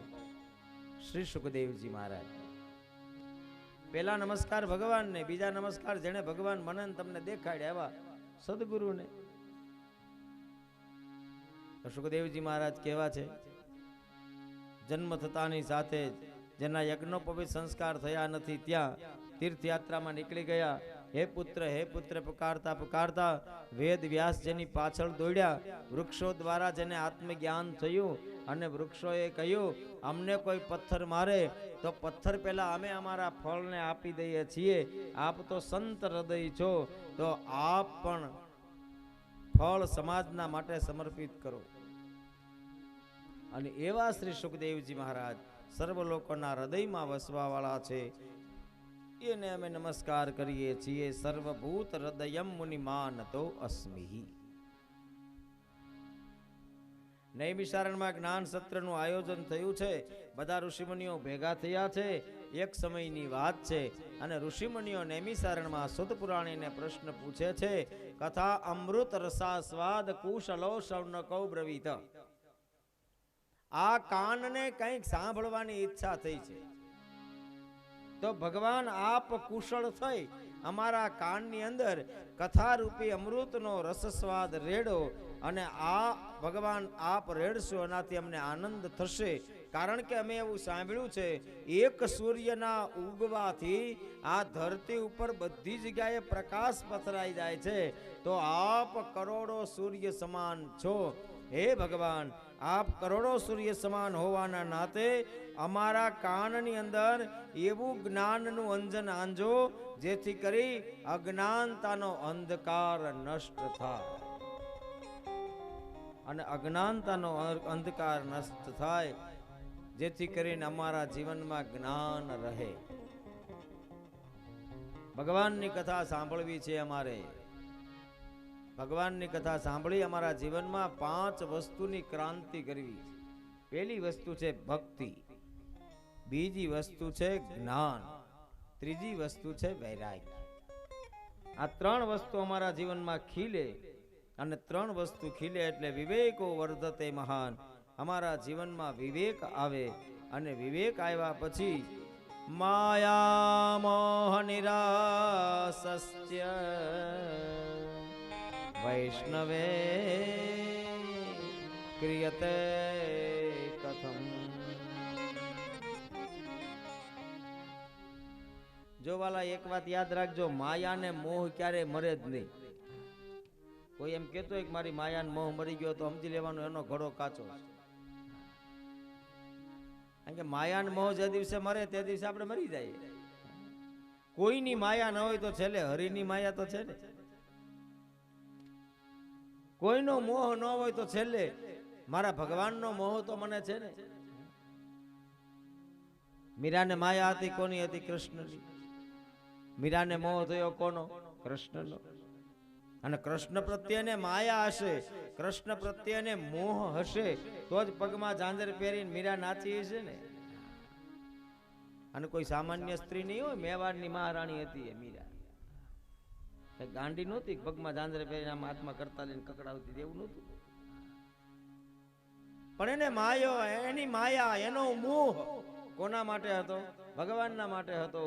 શ્રી સુખદેવજી મહારાજ. પહેલા નમસ્કાર ભગવાનને, બીજા નમસ્કાર જેને ભગવાન મને ને તમને દેખાડ્યા એવા સદગુરુને. સુખદેવજી મહારાજ કેવા છે? જન્મ થતાની સાથે જેના યજ્ઞોપવિત સંસ્કાર થયા નથી ત્યાં તીર્થયાત્રામાં નીકળી ગયા. હે પુત્ર પુકારતા પુકારતા વેદ વ્યાસ જેની પાછળ દોડ્યા. વૃક્ષો દ્વારા જેને આત્મજ્ઞાન થયું અને વૃક્ષોએ કહ્યું અમને કોઈ પથ્થર મારે તો પથ્થર પહેલા અમે અમારા ફળને આપી દઈએ છીએ. આપ તો સંત હૃદય છો, તો આપ પણ ફળ સમાજના માટે સમર્પિત કરો. અને એવા શ્રી સુખદેવજી મહારાજ સર્વ લોકોના હૃદયમાં વસવા વાળા છે. એને અમે નમસ્કાર કરીએ છીએ. સર્વભૂત હૃદયમ મુનિમાનતો અસ્મિ. નૈમિષારણમાં જ્ઞાન સત્રનું આયોજન થયું છે. બધા ઋષિમુનિઓ ભેગા થયા છે. એક સમયની વાત છે અને ઋષિમુનિઓ નૈમિષારણમાં સુત પુરાણીને પ્રશ્ન પૂછે છે. કથા અમૃત રસાસ્વાદ કુશલો શૌનકો બ્રવીત. આ કાનને કંઈક સાંભળવાની ઈચ્છા થઈ છે, તો ભગવાન આપ કુશળ થઈ અમારા કાનની અંદર કથા રૂપી અમૃતનો રસસ્વાદ રેડો. અને આ ભગવાન આપ રેડશો એનાથી અમને આનંદ થશે. કારણ કે અમે એવું સાંભળ્યું છે એક સૂર્યના ઉગવાથી આ ધરતી ઉપર બધી જગ્યાએ પ્રકાશ પથરાઈ જાય છે. તો આપ કરોડો સૂર્ય સમાન છો. હે ભગવાન, આપ કરોડો સૂર્ય સમાન હોવાના નાતે અમારા કાનની અંદર એવું જ્ઞાનનું અંજન આંજો જેથી કરી અજ્ઞાનતાનો અંધકાર નષ્ટ થાય. અને અજ્ઞાનતાનો અંધકાર નષ્ટ થાય જેથી કરીને અમારા જીવનમાં જ્ઞાન રહે. ભગવાનની કથા સાંભળવી છે અમારે. ભગવાનની કથા સાંભળી અમારા જીવનમાં 5 વસ્તુની ક્રાંતિ કરવી છે. પહેલી વસ્તુ છે ભક્તિ, બીજી વસ્તુ છે જ્ઞાન, ત્રીજી વસ્તુ છે વૈરાગ્ય. આ 3 વસ્તુ અમારા જીવનમાં ખીલે અને 3 વસ્તુ ખીલે એટલે વિવેકો વર્ધતે મહાન. અમારા જીવનમાં વિવેક આવે અને વિવેક આવ્યા પછી માયા મોહ નિરાસસ્ય વૈષ્ણવે ક્રિયતે કથમ. જો વાલા એક વાત યાદ રાખજો, માયા ને મોહ ક્યારે મરે જ નહીં. કોઈ એમ કેતો હોય કે મારી માયા ને મોહ મરી ગયો તો સમજી લેવાનું એનો ઘડો કાચો છે. કારણ કે માયા ને મોહ જે દિવસે મરે તે દિવસે આપણે મરી જઈએ. કોઈની માયા ન હોય તો છેલ્લે હરિની માયા તો છે ને. કોઈનો મોહ ન હોય તો છેલ્લે મારા ભગવાનનો મોહ તો મને છે ને. મીરાને માયા હતી કોની હતી? કૃષ્ણની. મીરાને મોહ થયો કોનો? કૃષ્ણનો. અને કૃષ્ણ પ્રત્યેને માયા હશે, કૃષ્ણ પ્રત્યેને મોહ હશે તો જ પગમાં ઝાંઝર પહેરીને મીરા નાચી હશે ને. અને કોઈ સામાન્ય સ્ત્રી નહીં હોય. મેવાડની મહારાણી હતી એ મીરા. ગાંડી નહોતી, પગમાં ઝાંઝર પહેરીને આમ હાથમાં કરતા લઈને કકડાવતી, એવું નહોતું. પણ એને માયો, એની માયા, એનો મોહ કોના માટે હતો? ભગવાનના માટે હતો.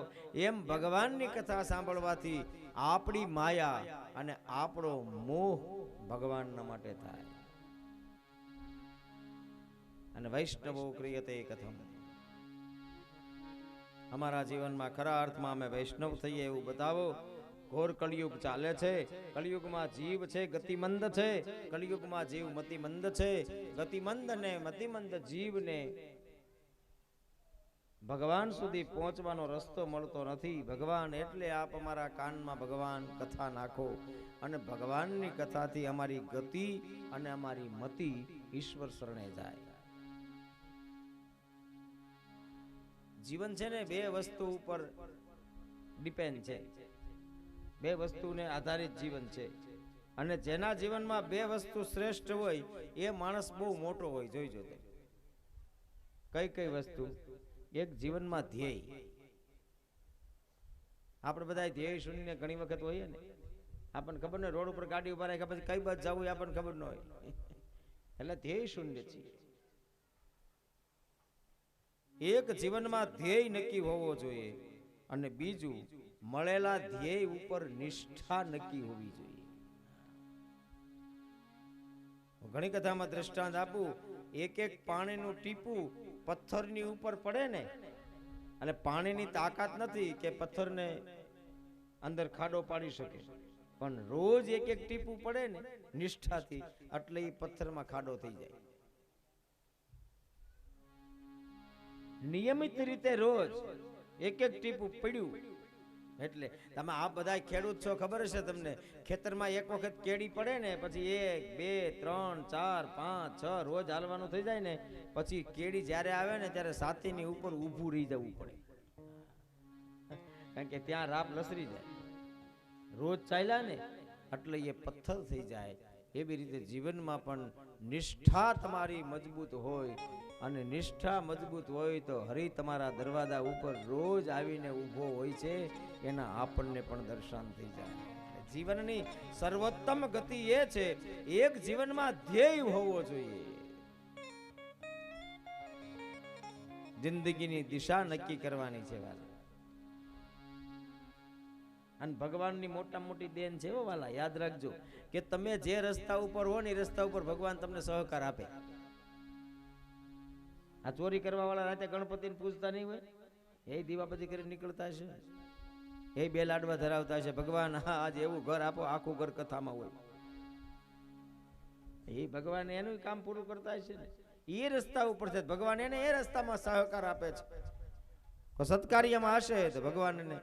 એમ ભગવાનની કથા સાંભળવાથી આપણી માયા અને આપણો મોહ ભગવાનના માટે થાય. અને વૈષ્ણવો ક્રિયતે કથમ. અમારા જીવનમાં ખરા અર્થમાં અમે વૈષ્ણવ થઈએ એવું બતાવો. ઘોર કળિયુગ ચાલે છે. કળિયુગમાં જીવ છે ગતિમંદ છે, કળિયુગમાં જીવ મતિમંદ છે. ગતિમંદ ને મતિમંદ જીવને ભગવાન સુધી પહોંચવાનો રસ્તો મળતો નથી. ભગવાન એટલે આપ અમારા કાનમાં ભગવાન કથા નાખો, અને ભગવાનની કથાથી અમારી ગતિ અને અમારી મતિ ઈશ્વર શરણે જાય. જીવન છે ને બે વસ્તુ ઉપર ડિપેન્ડ છે, બે વસ્તુને આધારિત જીવન છે. અને જેના જીવનમાં બે વસ્તુ શ્રેષ્ઠ હોય એ માણસ બહુ મોટો હોય. જોઈજો તે કઈ કઈ વસ્તુ. એક જીવનમાં ધ્યેય. આપણે બધા ધ્યેય શૂન્ય ઘણી વખત હોઈએ ને, આપણને ખબર ને રોડ ઉપર ગાડી ઉભા રાખે પછી કઈ બાજુ જવું આપણને ખબર ન હોય, એટલે ધ્યેય શૂન્ય છીએ. એક જીવનમાં ધ્યેય નક્કી હોવો જોઈએ, અને બીજું મળેલા ધ્યેય ઉપર નિષ્ઠા નક્કી હોવી જોઈએ. ઘણી કથામાં દ્રષ્ટાંત આપું. એક એક પાણીનું ટીપું પથ્થરની ઉપર પડે ને, અને પાણીની તાકાત નથી કે પથ્થરને અંદર ખાડો પાડી શકે, પણ રોજ એક એક ટીપું પડે ને નિષ્ઠાથી, એટલે એ પથ્થરમાં ખાડો થઈ જાય. નિયમિત રીતે રોજ એક એક ટીપું પડ્યું એટલે તમે આ બધા ખેડૂત છો, ખબર હશે તમને. ખેતરમાં એક વખત કેડી પડે ને પછી 1 2 3 4 5 6 રોજ હાલવાનું થઈ જાય ને, પછી કેડી જ્યારે આવે ને ત્યારે સાતીની ઉપર ઊભું રહી જવું પડે, કારણ કે ત્યાં રાપ લસરી જાય. રોજ ચાલ્યા ને એટલે એ પથ્થર થઈ જાય. એવી રીતે જીવનમાં પણ નિષ્ઠા તમારી મજબૂત હોય, અને નિષ્ઠા મજબૂત હોય તો હરિ તમારા દરવાજા ઉપર રોજ આવીને ઊભો હોય છે, એના આપણને પણ દર્શન થઈ જાય. જીવનની સર્વોત્તમ ગતિ એ છે, એક જીવનમાં ધ્યેય હોવો જોઈએ. જિંદગીની દિશા નક્કી કરવાની છે વાલા. અને ભગવાનની મોટા મોટી દેન છે હો વાલા. યાદ રાખજો કે તમે જે રસ્તા ઉપર હો ને એ રસ્તા ઉપર ભગવાન તમને સહકાર આપે. આ ચોરી કરવા વાળા રાતે ગણપતિને પૂજતા નહીં હોય, એ દીવાબત્તી કરી નીકળતા હશે, એ બે લાડવા ધરાવતા હશે. ભગવાન હા આજે એવું ઘર આપો, આખું ઘર કથામાં હોય. એ ભગવાન એનું કામ પૂરું કરતા હશે ને. એ રસ્તા ઉપર છે ભગવાન એને એ રસ્તામાં સહકાર આપે છે. સત્કાર્યમાં હશે તો ભગવાન એને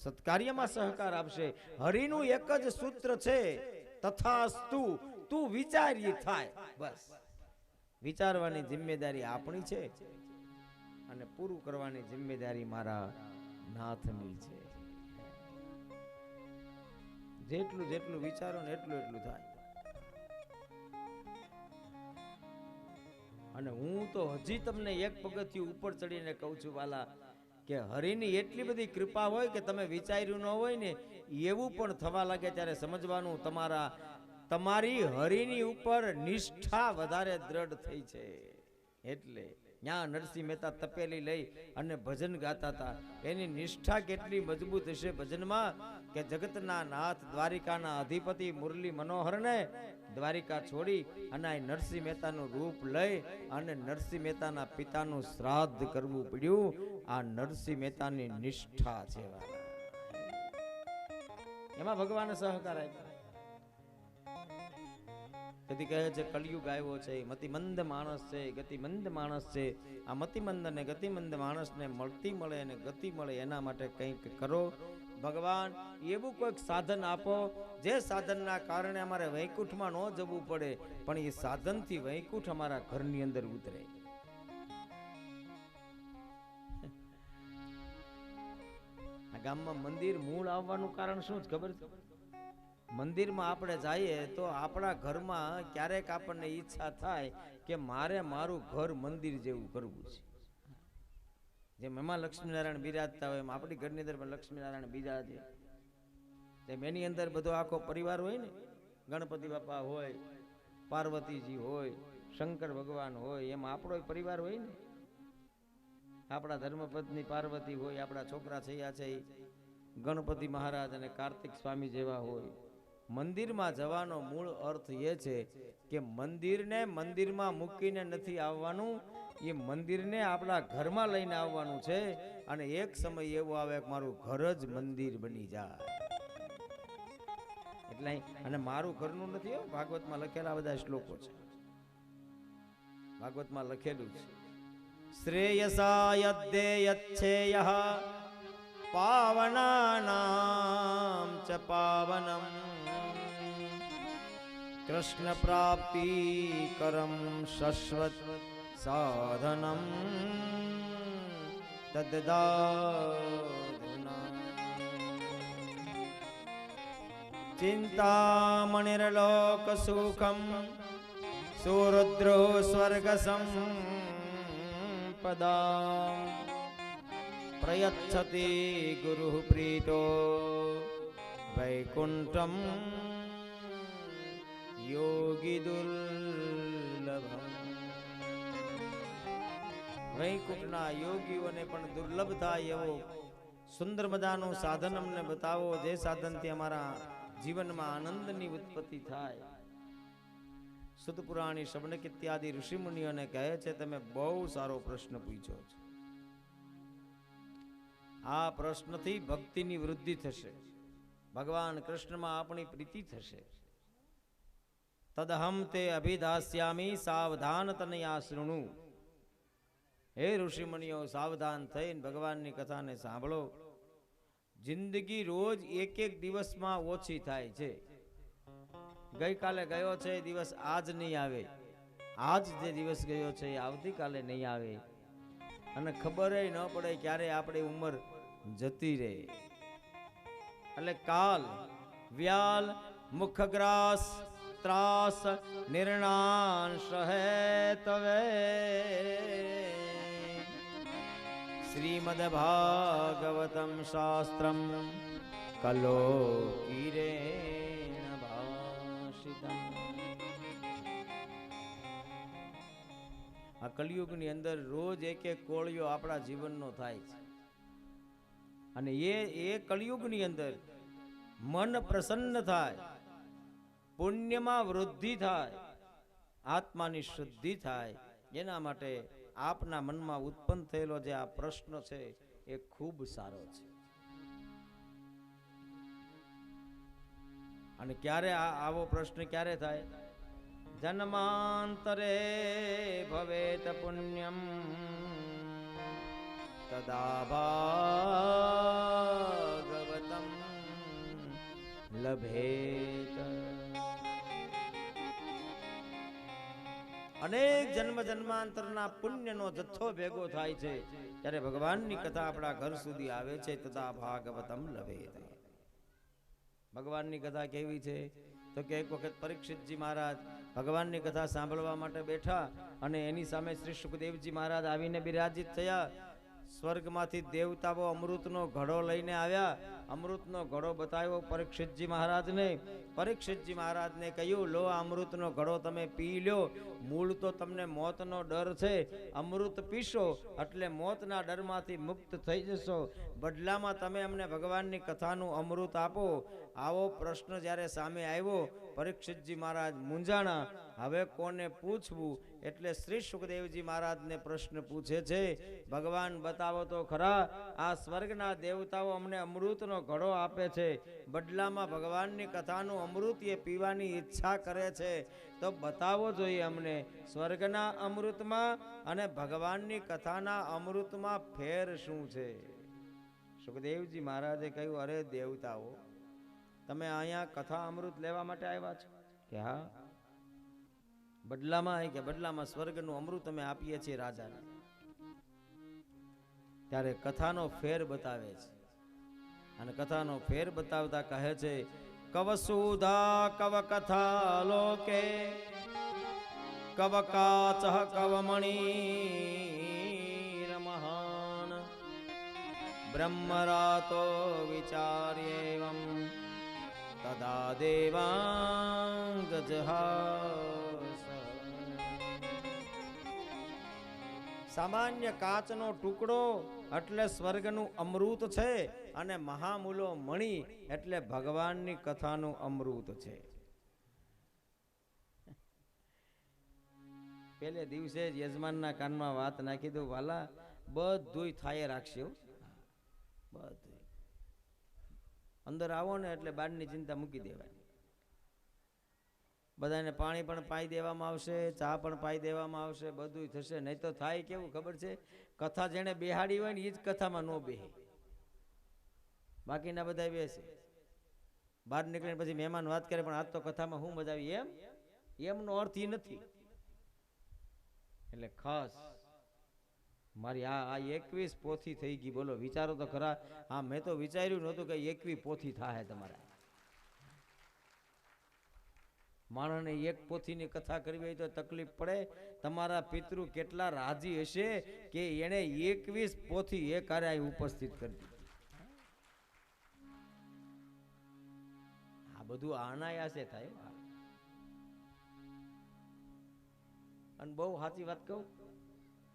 સત્કાર્યમાં સહકાર આપશે. હરિનું એક જ સૂત્ર છે, તથાસ્તુ. તું વિચારી થાય. બસ વિચારવાની જિમ્મેદારી આપણી છે, અને પૂરું કરવાની જિમ્મેદારી મારા નાથની છે. જેટલું જેટલું વિચારો ને એટલું એટલું થાય. અને હું તો હજી તમને એક પગથિયું ઉપર ચડીને કહું છું વાલા, કે હરિની એટલી બધી કૃપા હોય કે તમે વિચાર્યું ન હોય ને એવું પણ થવા લાગે ત્યારે સમજવાનું તમારી હરિની ઉપર નિષ્ઠા વધારે દ્રઢ થઈ છે. એટલે ત્યાં નરસિંહ મહેતા તપેલી લઈ અને ભજન ગાતા હતા. એની નિષ્ઠા કેટલી મજબૂત હશે ભજનમાં, કે જગતના નાથ દ્વારિકાના અધિપતિ મુરલી મનોહરને દ્વારિકા છોડી અને આ નરસિંહ મહેતાનું રૂપ લઈ અને નરસિંહ મહેતાના પિતાનું શ્રાદ્ધ કરવું પડ્યું. આ નરસિંહ મહેતાની નિષ્ઠા છે. એમાં ભગવાને સહકાર આપ્યો. તેથી કહે છે કળિયુગ આવ્યો છે, મતિમંદ માણસ છે, ગતિમંદ માણસ છે. આ મતિમંદ અને ગતિમંદ માણસને મળતી મળે અને ગતિ મળે એના માટે કંઈક કરો. ભગવાન એવું કોઈક સાધન આપો જે સાધનના કારણે અમારે વૈકુંઠમાં ન જવું પડે, પણ એ સાધનથી વૈકુંઠ અમારા ઘરની અંદર ઉતરે. આ ગામમાં મંદિર મૂળ આવવાનું કારણ શું છે ખબર છે? મંદિરમાં આપણે જઈએ તો આપણા ઘરમાં ક્યારેક આપણને ઈચ્છા થાય કે મારે મારું ઘર મંદિર જેવું કરવું છે. જેમ એમાં લક્ષ્મીનારાયણ બિરાજતા હોય એમ આપણી ઘરની અંદર પણ લક્ષ્મીનારાયણ બિરાજે. જેમ એની અંદર બધો આખો પરિવાર હોય ને, ગણપતિ બાપા હોય, પાર્વતીજી હોય, શંકર ભગવાન હોય, એમ આપણો પરિવાર હોય ને. આપણા ધર્મપત્ની પાર્વતી હોય, આપણા છોકરા થયા છે ગણપતિ મહારાજ અને કાર્તિક સ્વામી જેવા હોય. મંદિરમાં જવાનો મૂળ અર્થ એ છે કે મંદિરને મંદિરમાં મૂકીને નથી આવવાનું, એ મંદિરને આપણા ઘરમાં લઈને આવવાનું છે. અને એક સમય એવો આવે કે મારું ઘર જ મંદિર બની જાય. એટલે અને મારું ઘરનું નથી હો, ભાગવતમાં લખેલા બધા શ્લોકો છે, ભાગવતમાં લખેલું છે શ્રેયસા યદ્દેયચ્છેયઃ પાવનાનામ ચ પાવનમ કૃષ્ણ પ્રાપ્તિ કરમ શશ્વત સાધનમ તદ્દાધુના ચિંતામણિર્લોક સુખમ સુરુદ્રો સ્વર્ગ સંપદા પ્રયચ્છતિ ગુરુ પ્રીતો વૈકુંઠમ યોગી દુર્લભમ. વૈકુંઠના યોગીઓને પણ દુર્લભ થાય એવો સુંદર મજાનું સાધન અમને બતાવો, જે સાધનથી અમારા જીવનમાં આનંદની ઉત્પત્તિ થાય. સુતપુરાણી શબનક ઇત્યાદિ ઋષિમુનિઓને કહે છે, તમે બહુ સારો પ્રશ્ન પૂછ્યો છે. આ પ્રશ્નથી ભક્તિની વૃદ્ધિ થશે, ભગવાન કૃષ્ણમાં આપણી પ્રીતિ થશે. તદહમ તે અભિદાસ્યામી સાવધાન તનયા શૃણુ. હે ઋષિમુનિઓ, સાવધાન થઈને ભગવાનની કથાને સાંભળો. જિંદગી રોજ એક એક દિવસમાં ઓછી થાય છે. ગઈકાલે ગયો છે એ દિવસ આજ નહીં આવે, આજ જે દિવસ ગયો છે એ આવતીકાલે નહીં આવે, અને ખબર ન પડે ક્યારે આપણી ઉંમર જતી રહે. એટલે કાલ વ્યાલ મુખગ્રાસ ત્રાસ નિર્ણાંશ હે તવે શ્રીમદ ભાગવતમ શાસ્ત્રમ કલો કિરેણ ભાષિતમ. આ કલિયુગની અંદર રોજ એક એક કોળિયો આપણા જીવનનો થાય છે, અને એ કલિયુગની અંદર મન પ્રસન્ન થાય, પુણ્યમાં વૃદ્ધિ થાય, આત્માની શુદ્ધિ થાય. એના માટે આપના મનમાં ઉત્પન્ન થયેલો જે આ પ્રશ્ન છે એ ખૂબ સારો છે. અને ક્યારે આવો પ્રશ્ન ક્યારે થાય? જન્માંતરે ભવેત પુણ્યમ તદા ભાગવતમ લભેત. અનેક જન્મ જન્માંતરના પુણ્યનો જથ્થો ભેગો થાય છે ત્યારે ભગવાનની કથા આપણા ઘર સુધી આવે છે. તથા ભાગવતમ લભેત. ભગવાનની કથા કેવી છે તો કે એક વખત પરીક્ષિતજી મહારાજ ભગવાનની કથા સાંભળવા માટે બેઠા, અને એની સામે શ્રી સુખદેવજી મહારાજ આવીને બિરાજિત થયા. સ્વર્ગમાંથી દેવતાઓ અમૃતનો ઘડો લઈને આવ્યા. અમૃતનો ઘડો બતાવ્યો પરીક્ષિતજી મહારાજને. પરીક્ષિતજી મહારાજને કહ્યું, લો આ અમૃતનો ઘડો તમે પી લ્યો. મૂળ તો તમને મોતનો ડર છે, અમૃત પીશો એટલે મોતના ડરમાંથી મુક્ત થઈ જશો. બદલામાં તમે અમને ભગવાનની કથાનું અમૃત આપો. આવો પ્રશ્ન જ્યારે સામે આવ્યો, પરીક્ષિતજી મહારાજ મૂંઝાણા. હવે કોને પૂછવું? એટલે શ્રી સુખદેવજી મહારાજને પ્રશ્ન પૂછે છે, ભગવાન બતાવો તો ખરા, આ સ્વર્ગના દેવતાઓ અમને અમૃતનો ઘડો આપે છે, બદલામાં ભગવાનની કથાનું અમૃત એ પીવાની ઈચ્છા કરે છે, તો બતાવો જોઈએ અમને. સ્વર્ગના અમૃતમાં અને ભગવાનની કથાના અમૃતમાં ફેર શું છે? સુખદેવજી મહારાજે કહ્યું, અરે દેવતાઓ, તમે અહીંયા કથા અમૃત લેવા માટે આવ્યા છો? કે હા. બદલામાં કે બદલામાં સ્વર્ગનું અમૃત અમે આપીએ છીએ રાજાને. ત્યારે કથાનો ફેર બતાવે છે, અને કથાનો ફેર બતાવતા કહે છે, કવ સુધા કવ કથા લોકે કવ કાચ કવ મણિ મહાન બ્રહ્મરાતો વિચાર્યેવમ તદા દેવાંગ જહાસ. સામાન્ય કાચનો ટુકડો એટલે સ્વર્ગનું અમૃત છે, અને મહામૂલો મણિ એટલે ભગવાનની કથાનું અમૃત છે. પેલે દિવસે જ યજમાનના કાનમાં વાત નાખી દઉં, વાલા બધુંય થાય રાખશે. બધું અંદર આવો ને એટલે બારની ચિંતા મૂકી દેવાની. બધાને પાણી પણ પાઈ દેવામાં આવશે, ચા પણ પાઈ દેવામાં આવશે, બધું થશે. નહીં તો થાય કેવું ખબર છે, કથા જેણે બેહાડી હોય ને એ જ કથામાં ન બેહે, બાકીના બધા બેસે. બહાર નીકળીને પછી મહેમાન વાત કરે પણ આજ તો કથામાં શું મજા આવી, એમનો અર્થ એ નથી. એટલે ખાસ મારી આ 21 પોથી થઈ ગઈ. બોલો વિચારો તો ખરા. હા, મેં તો વિચાર્યું નહોતું કે 21 પોથી થાય તમારા. માણસને એક પોથીની કથા કરવી હોય તો તકલીફ પડે. તમારા પિતૃ કેટલા રાજી હશે કે એને 21 પોથી એક હારે ઉપસ્થિત કરી દીધી. આ બધું અનાયાસે થાય. અને બહુ સાચી વાત કહું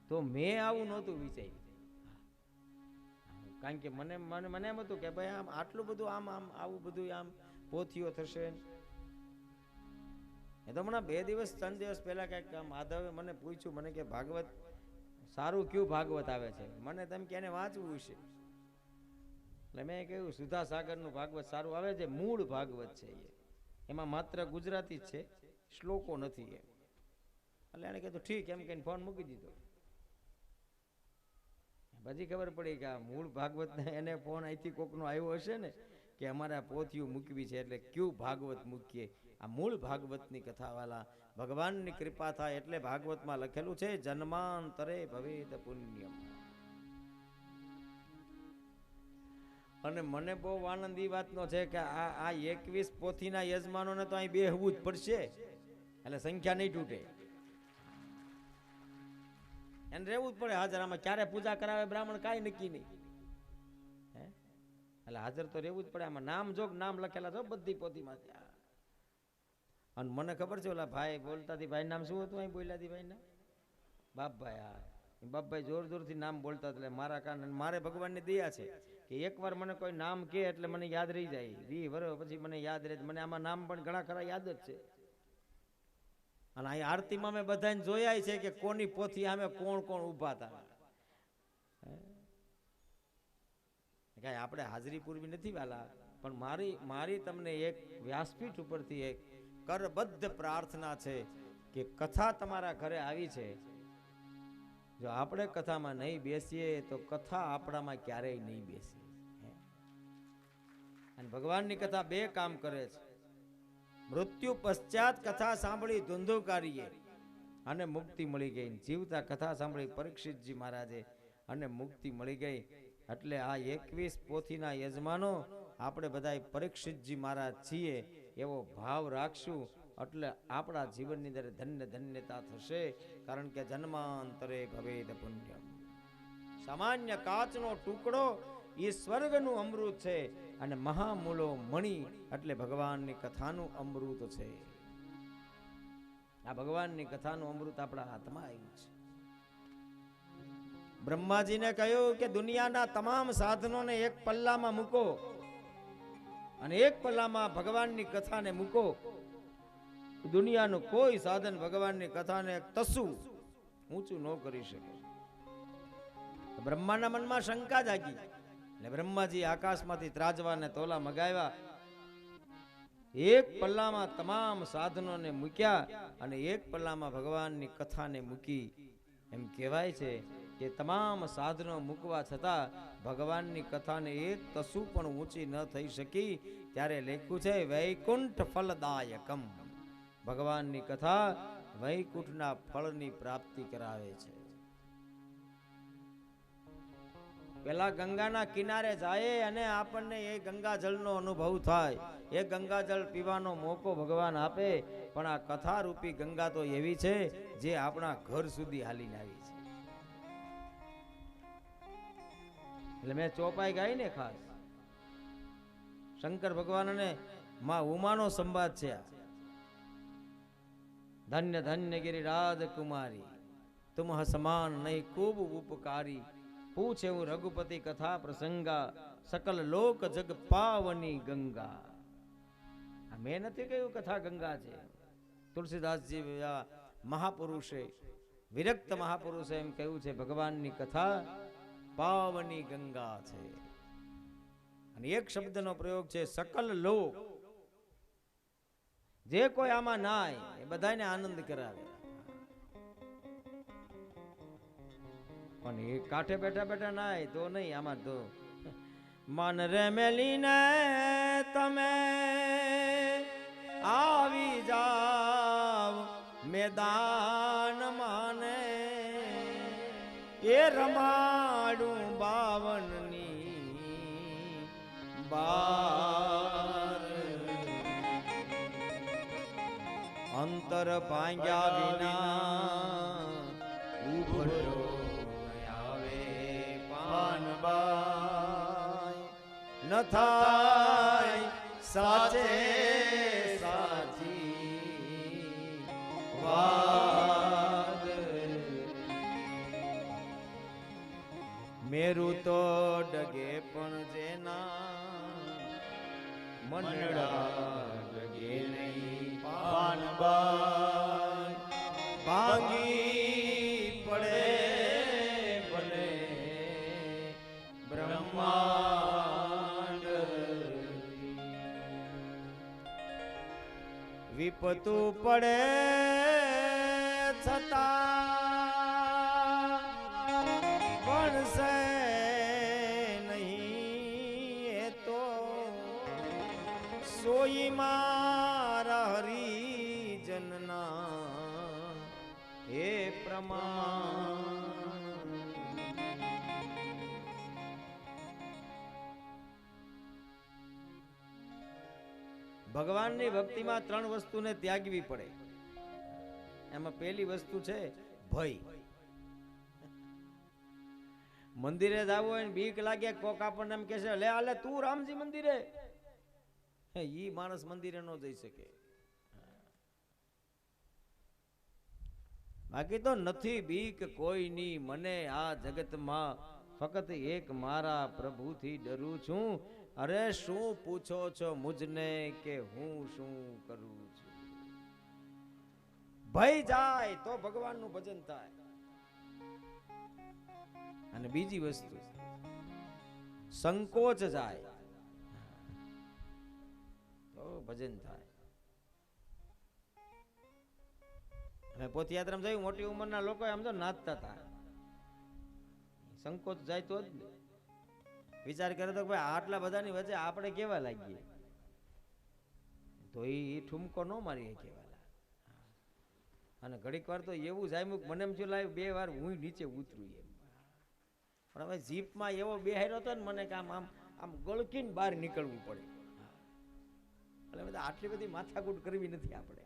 તો મેં આવું નહોતું વિચાર્યું. કારણ કે મને મને મને એમ હતું કે ભાઈ આમ આટલું બધું આમ આમ આવું બધું આમ પોથીઓ થશે. એ તો હમણાં 2 દિવસ 3 દિવસ પહેલા કંઈક માધવે મને પૂછ્યું, મને કે ભાગવત સારું કયું ભાગવત આવે છે, મને તેમ કે એને વાંચવું છે. એટલે મેં કહ્યું સુધા સાગરનું ભાગવત સારું આવે છે, મૂળ ભાગવત છે એમાં માત્ર ગુજરાતી જ છે, શ્લોકો નથી એમ. એટલે એને કીધું ઠીક એમ કહીને ફોન મૂકી દીધો. પછી ખબર પડી કે આ મૂળ ભાગવત ને એને ફોન અહીંથી કોકનો આવ્યો હશે ને કે અમારે આ પોથીઓ મૂકવી છે, એટલે કયું ભાગવત મૂકીએ. આ મૂળ ભાગવતની કથાવાલા ભગવાનની કૃપા થાય એટલે ભાગવતમાં લખેલું છે જન્માંતરે ભવેદ પુણ્યમ. અને મને બહુ આનંદ એ વાતનો છે કે આ 21 પોથીના યજમાનોને તો અહીં બેહવું જ પડશે, એટલે સંખ્યા નહીં તૂટે. એને રહેવું જ પડે હાજર. આમાં ક્યારે પૂજા કરાવે બ્રાહ્મણ કાંઈ નક્કી નહીં, એટલે હાજર તો રહેવું જ પડે. આમાં નામ જોગ નામ લખેલા છો બધી પોથીમાંથી. અને મને ખબર છે ઓલા ભાઈ બોલતા હતી, ભાઈ નામ શું હતું અહીં બોલ્યા હતી ભાઈ નામ? બાપભાઈ. હા, બાપભાઈ જોર જોરથી નામ બોલતા એટલે મારા કારણે મારે ભગવાનની દયા છે કે એકવાર મને કોઈ નામ કહે એટલે મને યાદ રહી જાય. 20 વર્ષ પછી મને યાદ રહે. મને આમાં નામ પણ ઘણા ખરા યાદ જ છે. અને અહીં આરતીમાં મેં બધાને જોયા છે કે કોની પોથી સામે કોણ કોણ ઊભા હતા. કાંઈ આપણે હાજરી પૂરવી નથી વાલા, પણ મારી તમને એક વ્યાસપીઠ ઉપરથી એક કરબદ્ધ પ્રાર્થના છે કે કથા તમારા ઘરે આવી છે, જો આપણે કથામાં નહીં બેસીએ તો કથા આપણામાં ક્યારેય નહીં બેસે. અને ભગવાનની કથા 2 કામ કરે છે. મૃત્યુ પશ્ચાત કથા સાંભળી ધુંધુકારીએ અને મુક્તિ મળી ગઈ. જીવતા કથા સાંભળી પરીક્ષિતજી મહારાજે અને મુક્તિ મળી ગઈ. એટલે આ 21 પોથીના યજમાનો આપણે બધા પરીક્ષિતજી મહારાજ છીએ એવો ભાવ રાખશું એટલે આપણા જીવનની અંદર ધન્ય ધન્યતા થશે. કારણ કે જન્માંતરે ભવેદ પુણ્યમ. સામાન્ય કાચનો ટુકડો એ સ્વર્ગનું અમૃત છે અને મહામૂલો મણી એટલે ભગવાનની કથાનું અમૃત છે. આ ભગવાનની કથાનું અમૃત આપણા હાથમાં આવ્યું છે. બ્રહ્માજીને કહ્યું કે દુનિયાના તમામ સાધનોને એક પલ્લામાં મૂકો અને એક પલ્લામાં ભગવાનની કથાને મૂકો. દુનિયાનું કોઈ સાધન ભગવાનની કથાને તસું ઊંચું ન કરી શકે. બ્રહ્માના મનમાં શંકા જાગી એટલે બ્રહ્માજી આકાશમાંથી ત્રાજવાને તોલા મગાવ્યા. એક પલ્લામાં તમામ સાધનોને મૂક્યા અને એક પલ્લામાં ભગવાનની કથાને મૂકી. એમ કહેવાય છે કે તમામ સાધનો મૂકવા છતાં ભગવાનની કથાને એક તસુ પણ ઊંચી ન થઈ શકી. ત્યારે લખ્યું છે વૈકુંઠ ફલદાયકમ. ભગવાનની કથા વૈકુંઠના ફળની પ્રાપ્તિ કરાવે છે. પેલા ગંગાના કિનારે જાય અને આપણને એ ગંગાજળનો અનુભવ થાય, એ ગંગાજળ પીવાનો મોકો ભગવાન આપે. પણ આ કથા રૂપી ગંગા તો એવી છે જે આપણા ઘર સુધી હાલીને આવી છે. એટલે મેં ચોપાઈ ગાઈ ને ખાસ શંકર ભગવાન અને માં ઉમાનો સંવાદ છે. ધન્ય ધન્ય ગિરિરાજ કુમારી તુમ સમાન નહીં ખૂબ ઉપકારી. પૂછે હું રઘુપતિ કથા પ્રસંગા સકલ લોક જગ પાવની ગંગા. મેં નથી કહ્યું કથા ગંગા છે. તુલસીદાસજી મહાપુરુષે વિરક્ત મહાપુરુષે એમ કહ્યું છે ભગવાનની કથા પાવની ગંગા છે. અને એક શબ્દનો પ્રયોગ છે સકલ લોક. જે કોઈ આમાં નાય એ બધાને આનંદ કરાવે, પણ એ કાંઠે બેઠા બેઠા નાય તો નહીં. આમાં તો મન રે મેલીને તમે આવી જાવ મેદાન માને, એ રમાડું બાવનની બાર, અંતર ભાંગ્યા વિના ઉભરો ન આવે પાનબાઈ, ન થાય સાચે સાચી વાત. મેરું તો ડગે પણ જેના મનડા ડગે નહીં પાનબાઈ, ભાંગી પડે ભલે બ્રહ્માંડ, વિપતુ પડે છતાં ભણશે નહીં એ તો સોઈ મારા હરિજનના હે પ્રમાણ. ભગવાનની ભક્તિમાં ત્રણ વસ્તુને ત્યાગવી પડે. એમાં પહેલી વસ્તુ છે ભય. મંદિરે જવું હોય ને બીક લાગે, કોક આપણને એમ કહે છે લે આલે તું રામજી મંદિરે, ઈ માણસ મંદિરે ન જઈ શકે. બાકી તો નથી બીક કોઈની મને આ જગતમાં, ફક્ત એક મારા પ્રભુથી ડરું છું. અરે શું પૂછો છો મુજને કે હું શું કરું છું. ભય જાય તો ભગવાનનું ભજન થાય. અને બીજી વસ્તુ સંકોચ જાય તો ભજન થાય. અને પોથયાત્રામાં જોયું મોટી ઉંમરના લોકો આમ તો નાચતા હતા. સંકોચ જાય તો જ ને. વિચાર કરે તો ભાઈ આટલા બધાની વચ્ચે આપણે કેવા લાગીએ, તો એ ઠુમકો ન મારીએ કેવા. અને ઘડીક વાર તો એવું જાય મને એમ થયું લાવ બે વાર હું નીચે ઉતરું એમ. પણ હવે જીપમાં એવો બેહાર્યો હતો ને મને કે આમ આમ આમ ગળકીને બહાર નીકળવું પડે. એટલે બધા આટલી બધી માથાકૂટ કરવી નથી આપણે.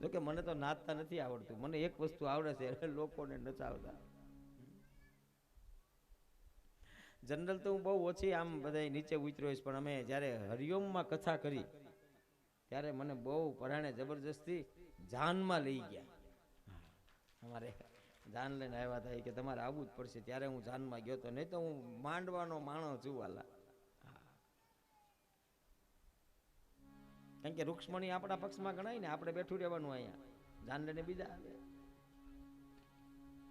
જોકે મને તો નાચતા નથી આવડતું, મને એક વસ્તુ આવડે છે લોકોને નચાવતા. જનરલ તો હું બહુ ઓછી આમ બધા નીચે ઉતર્યો છું, પણ અમે જ્યારે હરિઓમમાં કથા કરી ત્યારે મને બહુ પરાણે જબરજસ્તી જાનમાં લઈ ગયા. અમારે જાન લઈને આવ્યા હતા કે તમારે આવવું જ પડશે, ત્યારે હું જાનમાં ગયો તો, નહીં તો હું માંડવાનો માણસ છું વાલા. કારણ કે રૂક્ષ્મણી આપણા પક્ષમાં ગણાય ને, આપણે બેઠું રહેવાનું અહીંયા, જાન લઈને બીજા આવે.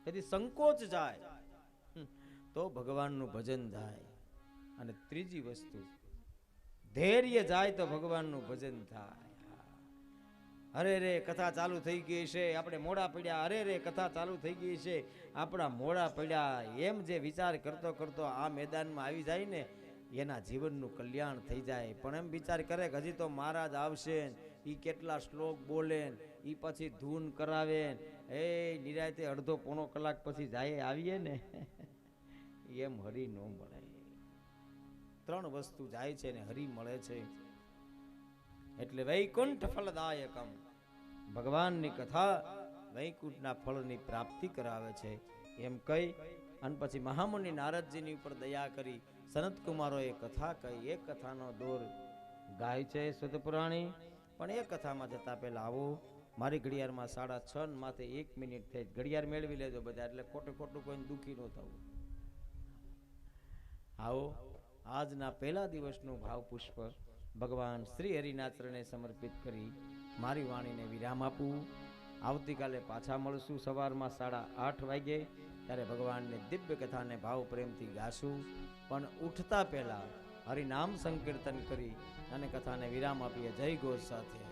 તેથી સંકોચ જાય તો ભગવાનનું ભજન થાય. અને ત્રીજી વસ્તુ ધૈર્ય જાય તો ભગવાનનું ભજન થાય. અરે રે કથા ચાલુ થઈ ગઈ છે, આપણે મોડા પડ્યા, અરે રે કથા ચાલુ થઈ ગઈ છે, આપણા મોડા પડ્યા, એમ જે વિચાર કરતો કરતો આ મેદાનમાં આવી જાય ને એના જીવનનું કલ્યાણ થઈ જાય. પણ એમ વિચાર કરે કે હજી તો મહારાજ આવશે, એ કેટલા શ્લોક બોલે, એ પછી ધૂન કરાવે, એ નિરાયતે અડધો પોણો કલાક પછી જાય આવીએ ને એમ હરી ન મળે. ત્રણ વસ્તુ જાય છે ને હરી મળે છે. એટલે વૈકુંઠ ફલદાયકમ, ભગવાનની કથા વૈકુંઠના ફળની પ્રાપ્તિ કરાવે છે એમ કહી અને પછી મહામુનિ નારદજીની ઉપર દયા કરી સનત કુમારોએ કથા કહી. એ કથાનો દોર ગાય છે સુતપુરાણી. પણ એ કથામાં જતા પહેલા આવો મારી ઘડિયાળમાં 6:30 માથે 1 મિનિટ થઈ. ઘડિયાળ મેળવી લેજો બધા, એટલે ખોટું ખોટું કોઈને દુઃખી ન થવું. આવો આજના પહેલા દિવસનું ભાવ પુષ્પ ભગવાન શ્રી હરિના ચરણે સમર્પિત કરી મારી વાણીને વિરામ આપું. આવતીકાલે પાછા મળશું સવારમાં 8:30 વાગે. ત્યારે ભગવાનની દિવ્ય કથાને ભાવ પ્રેમથી ગાશું. પણ ઉઠતા પહેલા હરિનામ સંકીર્તન કરી અને કથાને વિરામ આપીએ. જય ઘોષ સાથે.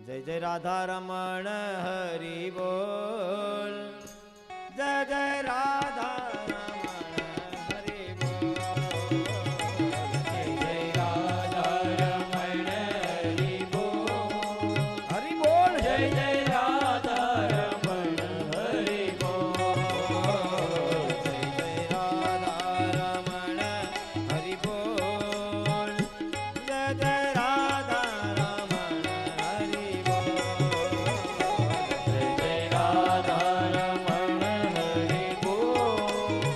જય જય રાધા રમણ હરિ બોલ. જય જય રાધા રમણ હરિ બોલ. જય જય રાધા રમણ હરિ બોલ. હરિ બોલ. જય જય રાધા રમણ હરિ બોલ. જય જય રાધા રમણ હરિ બોલ. જય જય રાધા રમણ હરિ બોલ. જય જય રાધા રમણ હરિ બોલ.